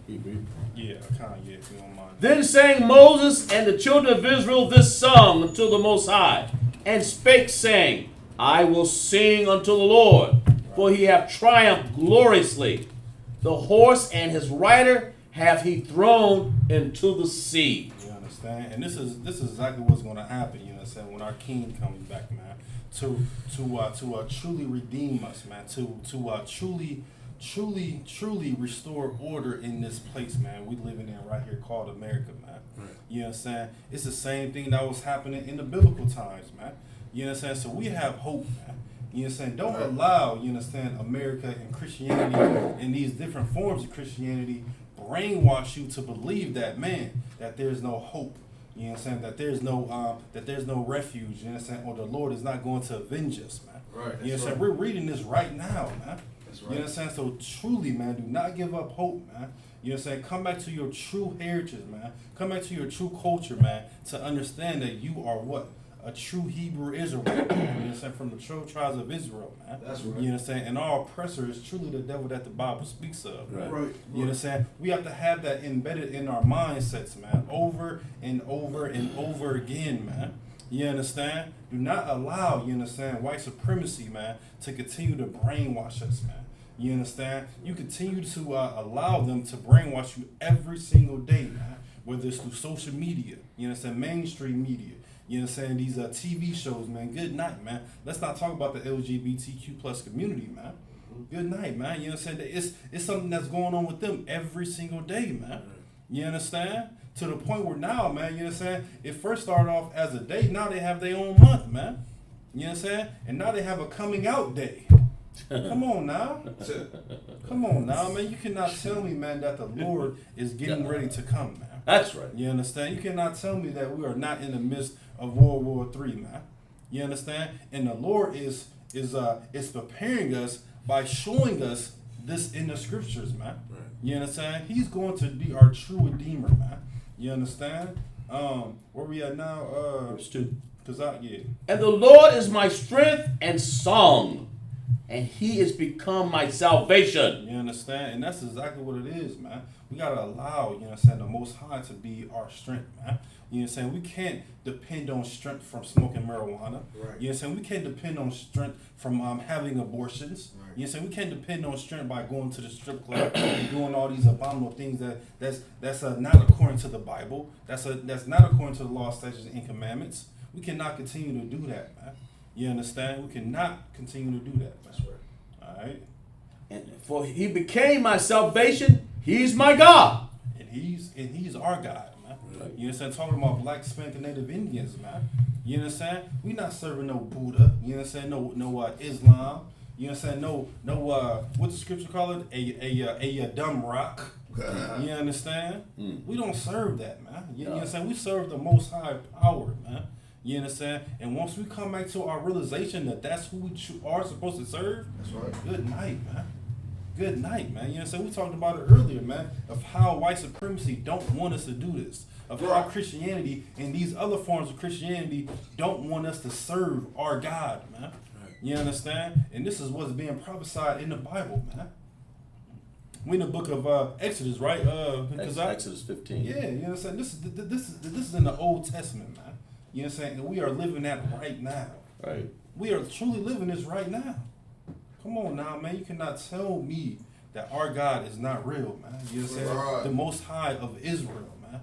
Hebrew. Yeah, kind of, yeah, if you don't mind. Then sang Moses and the children of Israel this song unto the Most High, and spake, saying, I will sing unto the Lord, for he hath triumphed gloriously. The horse and his rider hath he thrown into the sea. You understand? And this is exactly what's going to happen. You know what I'm saying? When our King comes back, man, to truly redeem us, man, to truly restore order in this place, man. We living in right here called America, man. Right. You know what I'm saying? It's the same thing that was happening in the biblical times, man. You know what I'm saying? So we have hope, man. You know what I'm saying? Don't allow, you understand, America and Christianity and these different forms of Christianity brainwash you to believe that, man, that there's no hope. You know what I'm saying? That there's no refuge, you know what I'm saying? Or the Lord is not going to avenge us, man. Right. You know what I'm saying? We're reading this right now, man. That's You know what I'm saying? So truly, man, do not give up hope, man. You know what I'm saying? Come back to your true heritage, man. Come back to your true culture, man, to understand that you are what? A true Hebrew Israelite. You know what I'm saying? From the 12 tribes of Israel, man. That's right. You know what I'm saying? And our oppressor is truly the devil that the Bible speaks of, man. Right. You know what I'm saying? We have to have that embedded in our mindsets, man, over and over and over again, man. You understand? Do not allow, you understand, white supremacy, man, to continue to brainwash us, man. You understand? You continue to allow them to brainwash you every single day, man. Whether it's through social media, you understand, mainstream media. You know what I'm saying? These TV shows, man. Good night, man. Let's not talk about the LGBTQ plus community, man. Good night, man. You know what I'm saying? It's something that's going on with them every single day, man. You understand? To the point where now, man, you know what I'm saying? It first started off as a day. Now they have their own month, man. You know what I'm saying? And now they have a coming out day. Come on now. Come on now, man. You cannot tell me, man, that the Lord is getting ready to come, man. That's right. You understand? You cannot tell me that we are not in the midst of World War III, man. You understand? And the Lord is preparing us by showing us this in the scriptures, man. Right. You understand? He's going to be our true redeemer, man. You understand? Where we at now? Verse 2. And the Lord is my strength and song, and he is become my salvation. You understand? And that's exactly what it is, man. We got to allow, you know what I'm saying, the Most High to be our strength, man. You know what I'm saying? We can't depend on strength from smoking marijuana. Right. You know what I'm saying? We can't depend on strength from having abortions. Right. You know what I'm saying? We can't depend on strength by going to the strip club and doing all these abominable things that's not according to the Bible. That's not according to the law, statutes, and commandments. We cannot continue to do that, man. You understand? We cannot continue to do that. That's right. All right. And for he became my salvation. He's my God. And he's our God, man. Right. You understand? Talking about black, Hispanic, and Native Indians, man. You understand? We not serving no Buddha. You understand? No Islam. You know You know what I'm saying? No, what's the scripture call it? A dumb rock. You understand? We don't serve that, man. You know what I'm saying? We serve the Most High power, man. You understand? And once we come back to our realization that that's who we are supposed to serve, That's right. good night, man. Good night, man. You know what I'm saying? We talked about it earlier, man, of how white supremacy don't want us to do this. Of how Christianity and these other forms of Christianity don't want us to serve our God, man. You understand? And this is what's being prophesied in the Bible, man. We in the book of Exodus, right? Exodus 15. Yeah, you know what I'm saying? This is in the Old Testament, man. You know what I'm saying? And we are living that right now. Right. We are truly living this right now. Come on now, man. You cannot tell me that our God is not real, man. You know what I'm saying? Right. The Most High of Israel, man.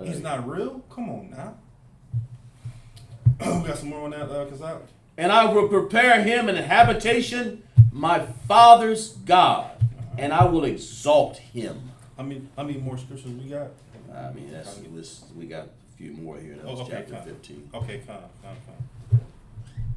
He's not real? Come on now. We got some more on that, Kazak? And I will prepare him an habitation, my father's God, and I will exalt him. How many more scriptures we got? I mean, we got a few more here. That was chapter 15. Okay, come.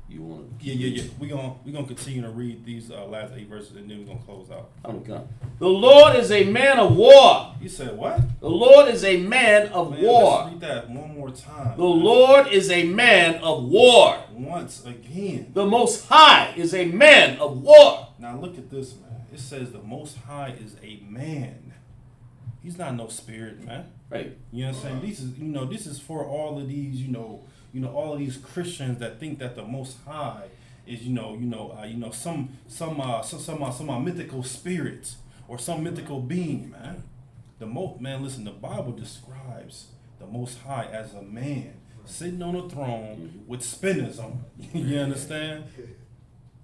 You want to? Yeah. We gonna continue to read these last 8 verses, and then we're gonna close out. I'm gonna come. The Lord is a man of war. You said what? The Lord is a man of war. Let's read that one more time. The Lord is a man of war. Once again. The Most High is a man of war. Now look at this, man. It says the Most High is a man. He's not no spirit, man. Right. You know what I'm saying? This is for all of these, all of these Christians that think that the Most High is, some mythical spirit or some mythical being, man. Listen, the Bible describes the Most High as a man sitting on a throne with spinners on it. You understand?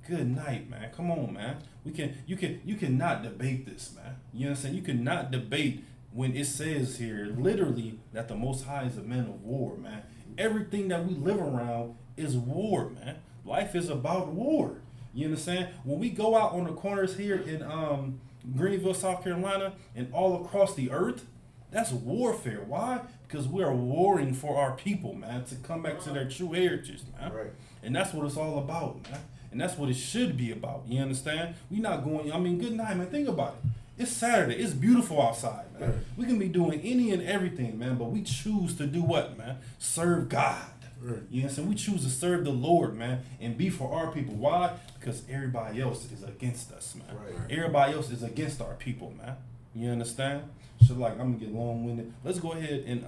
Good night, man. Come on, man. You cannot debate this, man. You understand? You cannot debate when it says here literally that the Most High is a man of war, man. Everything that we live around is war, man. Life is about war. You understand? When we go out on the corners here in Greenville, South Carolina, and all across the earth, that's warfare. Why? Because we are warring for our people, man, to come back to their true heritage, man. Right. And that's what it's all about, man. And that's what it should be about. You understand? We not going, good night, man. Think about it. It's Saturday. It's beautiful outside, man. Right. We can be doing any and everything, man, but we choose to do what, man? Serve God. Right. You understand? We choose to serve the Lord, man, and be for our people. Why? Because everybody else is against us, man. Right. Everybody else is against our people, man. You understand? So, I'm going to get long-winded. Let's go ahead and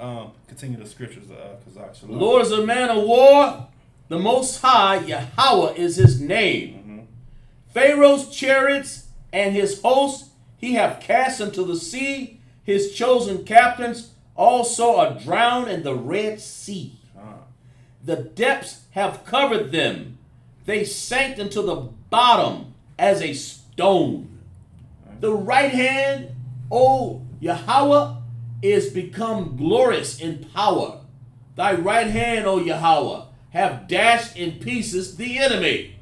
continue the scriptures, Kazak. The Lord is a man of war. The Most High, Yahweh, is his name. Mm-hmm. Pharaoh's chariots and his hosts he have cast into the sea. His chosen captains also are drowned in the Red Sea. The depths have covered them. They sank into the bottom as a stone. The right hand, O Yahweh, is become glorious in power. Thy right hand, O Yahweh, have dashed in pieces the enemy.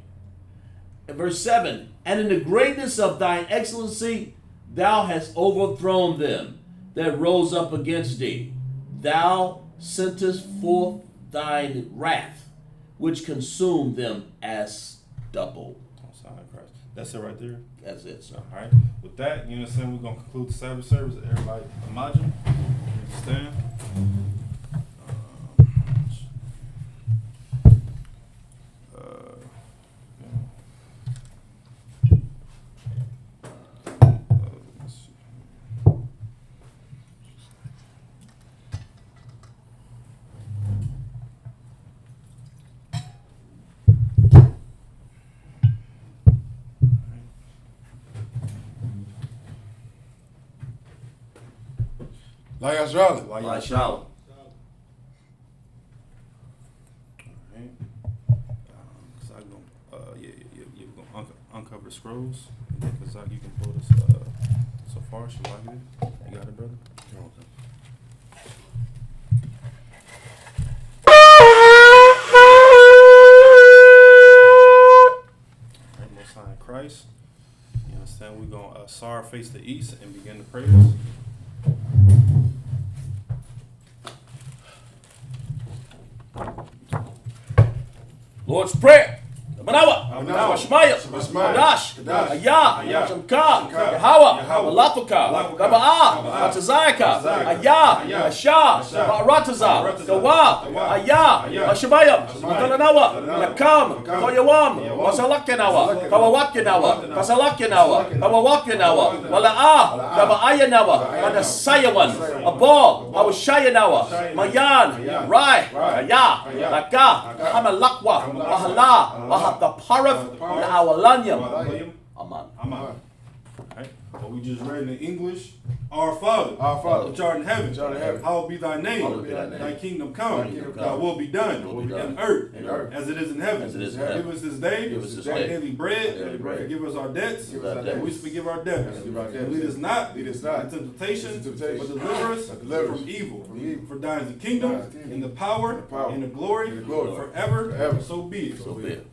In verse 7, and in the greatness of thine excellency, thou hast overthrown them that rose up against thee. Thou sentest forth thine wrath, which consumed them as stubble. That's it right there? That's it, sir. All right. With that, you know what I'm saying? We're going to conclude the Sabbath service. Everybody imagine. Stand. Like I Charlotte. Like Charlotte. So I'm gonna uncover the scrolls. Because you can pull this so far. She like it. You got it, brother? Okay. Alright, Most High in Christ. You understand? We're gonna SAR face the east and begin the prayers. Lord's Prayer. Manawa, Shmaya, Dash, Ayah, Shamka, Yahweh, Malatuka, Gabaa, Atazayaka, Ayah, Asha, Rataza, Gawa, Ayah, Ashabaya, Matalanawa, Nakam, Koyawam, Wasalakanawa, Kawawakanawa, Kasalakanawa, Kawawakanawa, Walaa, Gabaayanawa, Manasayawan, Abal, Awashayanawa, Mayan, Rai, Ayah, Laka, Hamalakwa, Wahala, Wahataparav, Awalanyam. Aman. Right? What we just read in English. Our Father, which art in heaven, hallowed be thy name. Thy kingdom come. Thy will be done in earth as it is in heaven. Give us this day our daily bread. Forgive us our debts. And we forgive our debtors. And lead us not into temptation, but deliver us from evil. For thine is the kingdom, and the power, and the glory, forever. So be it.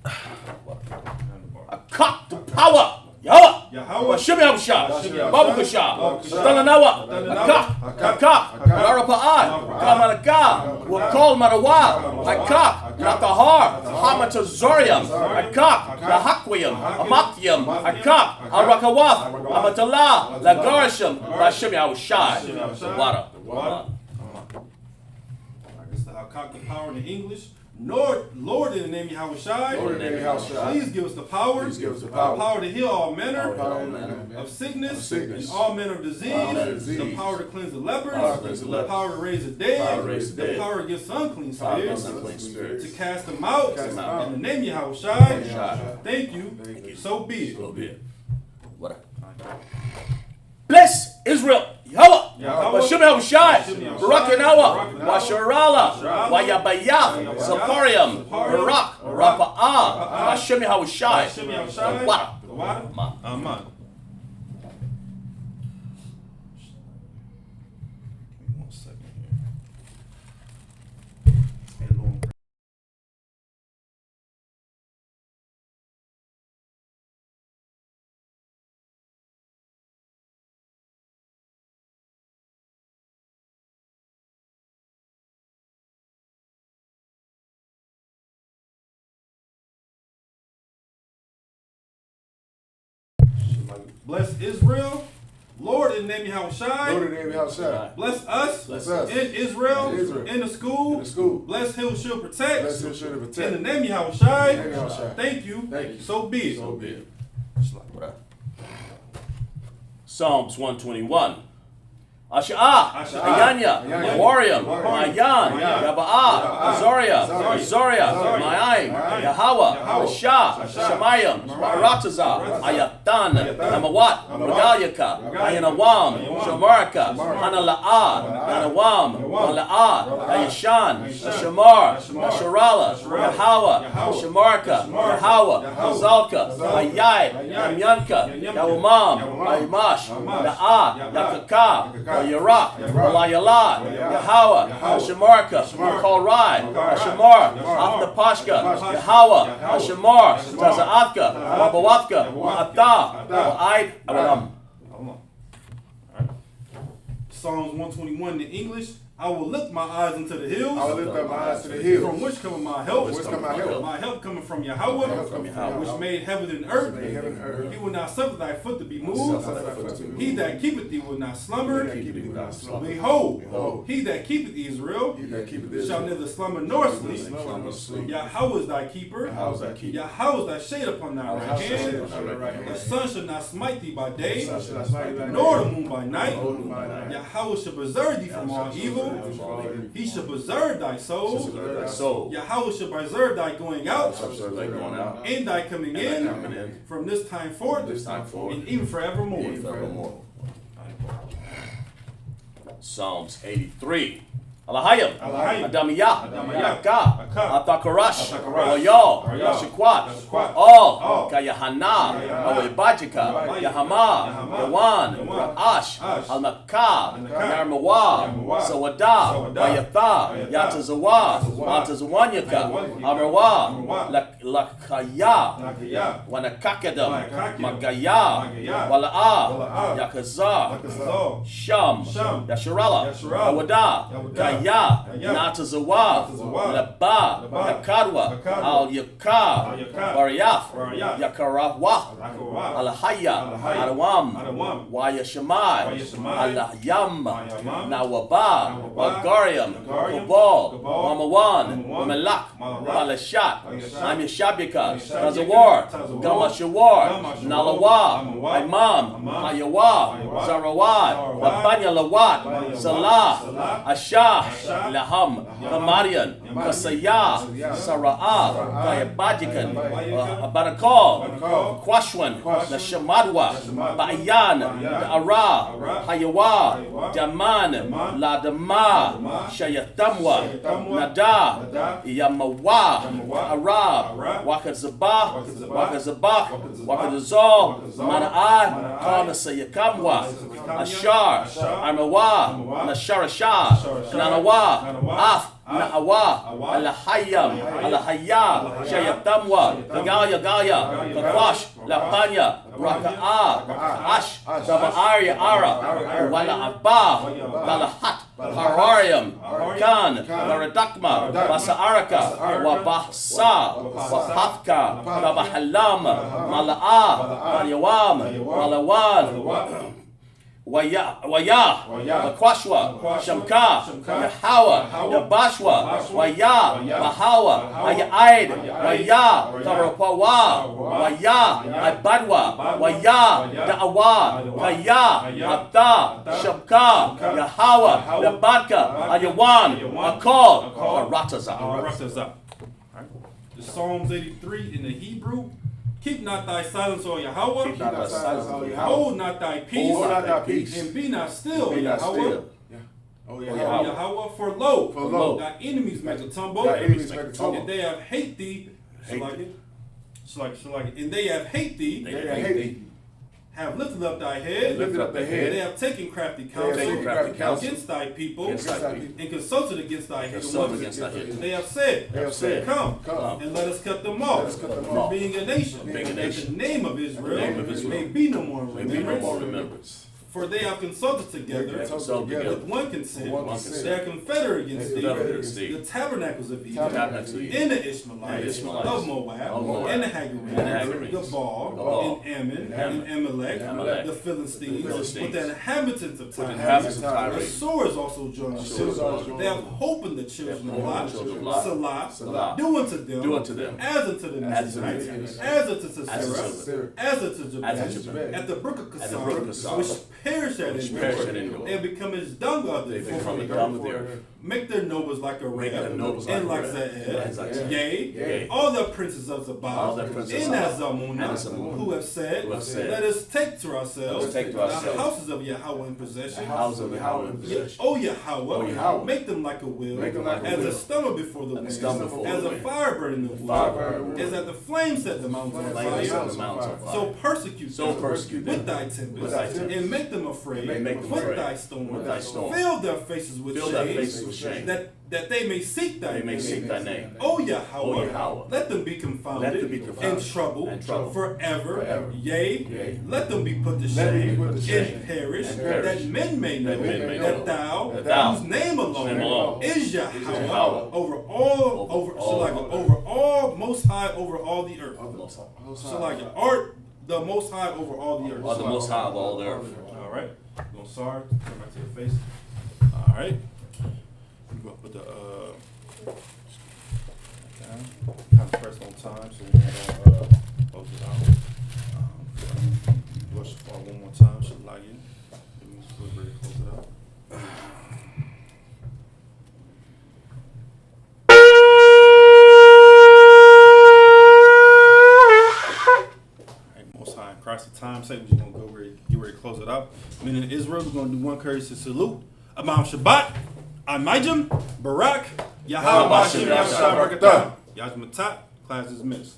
I cock the power. Yahweh, Shimmy Abshah, Babukasha, Talanawa, Akak, Larapa'ai, Kamalaka, Wakol Marawa, Akak, Latahar, Hamatazorium, Akak, Lahakwium, Amatyum, Akak, Arakawath, Amatala, Lagarisham, Lashimmy Abshah, Water. I guess I'll cock the power in English. Lord, in the name of Yahushai, please give us the power, power to heal all manner of sickness, and all manner of disease, the power to cleanse the lepers, the power to raise the dead, the power against unclean spirits, to cast them out, in the name of Yahushai. Thank you. So be it. Bless Israel. Yahweh, Bashem Yahushai, Barak Yanawa, Washarala, Wayabayah, Zaparium, Barak, Rapa'ah, Bashem Yahushai, Water. Aman. One second here. Bless Israel, Lord, in the name of Yahushai. Bless us, in Israel, in the school. Bless Hill Shield Protect. In the name of Yahushai. Thank you. So be it. Psalms 121. Asha'ah, Ayanya, Wariam, Mayan, Yaba'ah, Zoria, Ma'aim, Yahweh, Asha, Shemayim, Rataza, Ayatan, Namawat, Regalyaka, Ayanawam, Shamarka, Hanala'ah, Yanawam, Mala'ah, Ayashan, Shamar, Sharala, Yahweh, Shamarka, Yahweh, Zalka, Ayai, Yamyanka, Yawamam, Aymash, Na'ah, Yakaka, Yarak, Layala, Yahweh, Shamarka, Kolrai, Shamar, Aftapashka, Yahweh, Shamar, Tazaatka, Wabawatka, Ata, Aid, Abalam. Psalms 121 in English. I will lift my eyes into the hills. From which cometh my help? My help coming from Yahweh, which made heaven and earth. He will not suffer thy foot to be moved. He that keepeth thee will not slumber. Behold, he that keepeth Israel shall neither slumber nor sleep. Yahweh is thy keeper. Yahweh is thy shade upon thy right hand. The sun shall not smite thee by day, nor the moon by night. Yahweh shall preserve thee from all evil. He shall preserve thy soul. Yahweh shall preserve thy going out and thy coming in from this time forth and even forevermore. Psalms 83. Alahayim, Adamiyah, Yaka, Atakarash, Oyal, Yashikwat, All, Kayahana, Awebajika, Yahama, Yawan, Ash, Almakah, Yarmawa, Sawada, Bayatha, Yatazawa, Atazawanyaka, Amrawa, Lakaya, Wanakakadam, Magaya, Wala'a, Yakazar, Sham, Yasharala, Awada, Haya, Haya, Natazawa, Natazawa, Laba, Laba, Yakadwa, Yakadwa, Al Yakar, Al Yakar, Barayaf, Barayaf, Yakarawah, Akawa, Al Haya, Al-Hayya, Adawam, Adawam, Wayashamai, Wayashamai, Al Yam, Al-Yamam, Nawaba, Nawaba, Bulgarium, Bulgarium, Kabal, Kabal, Mamawan, Mamawan, Malak, Malak, Balashat, Balashat, Amyashabika, Amyashabika, Tazawar, Tazawar, Gamashawar, Gamashawar, Nalawa, Nalawa, Imam, Imam, Hayawa, Hayawa, Zarawad, Zarawad, Labanya Lawat, Labanya Salah, Salah, Ashah, Ashah, Laham, Hamadian, Kasaya, Sara'ah, Kayabajikan, Barakal, Kwashwan, Nashamadwa, Ba'yan, Ara, Hayawa, Daman, Ladama, Shayatamwa, Nada, Yamawa, Arab, Wakazabah, Wakazabah, Mana'ah, Kanasayakamwa, Ashar, Armawa, Nasharashah, Nanawa, Af, Na'awa, Alahayam, Alahaya, Shayatamwa, Gaya, Kakwash, Lapanya, Raka'a, Ash, Daba'arya Ara, Wala Abba, Galahat, Hararium, Khan, Garadakma, Basa'araka, Wabahsa, Wapafka, Gabahalam, Mala'a, Maryawam, Malawan, Waya, Bakwashwa, Shamka, Yahawa, Yabashwa, Waya, Bahawa, Ayaid, Waya, Tarapawa, Waya, Abadwa, Waya, Da'awa, Kaya, Abda, Shamka, Yahawa, Yabadka, Ayawan, Akal, Arataza. Arataza. The Psalms 83 in the Hebrew. Keep not thy silence, O Yahweh. Keep not thy silence, O Yahweh. Hold not thy peace. Hold not thy peace. And be not still, Be not Yahweh. still. Oh, O Yahweh. Yahweh, for lo, For lo, thy enemies make a tumble, thy enemies make a tumble. and they have hate thee. And they have hate thee. They that hate thee Have lifted up thy head. lifted up their And head. they have taken crafty They have taken counsel crafty counsel against thy people. Against thy people. And consulted against thy hidden Consulted ones. against thy hidden. They have said, They have said, Come, Come, and let us cut them off. Let us cut them from off. being a nation. Being a That nation. the name of Israel, name of Israel may be no more May be no more remembrance. remembrance. For they have consulted together They consulted together. with one consent. With one consent. They are confederate against They thee. confederate against thee. The tabernacles of Egypt. Tabernacles of Egypt. And the Ishmaelites, And the Ishmaelites. of Moab, Of Moab. and the Hagarites, And the Hagarites. the Baal, Baal. and Ammon, Ammon. and Amalek, Amalek. the Philistines, The Philistines. with the inhabitants of With the Tyre. inhabitants of The Tyre. Assyrians also joined Assyrians also us. joined They have us. hope in the children They of have hope in Lot, the children of Lot. Salah, Salah. do unto them, Do unto them. as unto the As unto the Midianites, Midianites. as unto As unto Sisera, Sisera. as unto As Jabez, unto Jabez. at the brook of At the brook of Kissar, Kissar. which perished at Which Endor. perished at Endor. They become as dung of They the become the earth. dung of the earth. Make their nobles like a Make ram, their nobles and like like a ram, and like Zaed, Zaed. yea, Yea. all the princes of All Zabah, the princes in of that Zabah, and Zamunah, Zamunah, who have said, who have said, let us take to ourselves Let us take to the ourselves houses of Yahweh in possession. the house of Yahweh in Ye- possession. O Yahweh, Yahweh, make them like a wheel, Make them like a as wheel. a stumble before the And a wind, stumble before as the a wind. fire burning the Fire wood, burning the wood. as that the flames set the mountains on Flames set fire. the mountains on fire. So persecute So them persecute with them thy with tempest, thy tempest, and make them afraid and make them with afraid thy storm. with thy storm. Fill their faces with Fill their shame, faces with shame. that they may seek thy They may name. seek thy name. O O Yahweh, Yahweh, let them be confounded, let them be confounded and troubled, and troubled forever. forever. Yea, Yea, let them be put to Let them be shame, put to shame, and perish, and perish, that men may know that men may that know thou, that thou, whose name alone, name alone, is Yahweh, Yahweh, over all, over all, over all, most high over all the earth. Most High. So like art, the most high over all the earth. Are the most high of all the earth. All right. Go sorry. Come back to your face. All right. You go put the down. Kind of press on time so we don't close it out. Rush the ball one more time. Should lie in. Then we're ready to close it out. Most High in Christ the time say we're just gonna go ready, get ready to close it out. Men in Israel, we're gonna do one courteous salute. Amam Shabbat, Amajim, Barak, Yahweh Yahweh Bashem, Bashem, Yahshua Yahshua Barakatah. Yajmatat, class dismissed.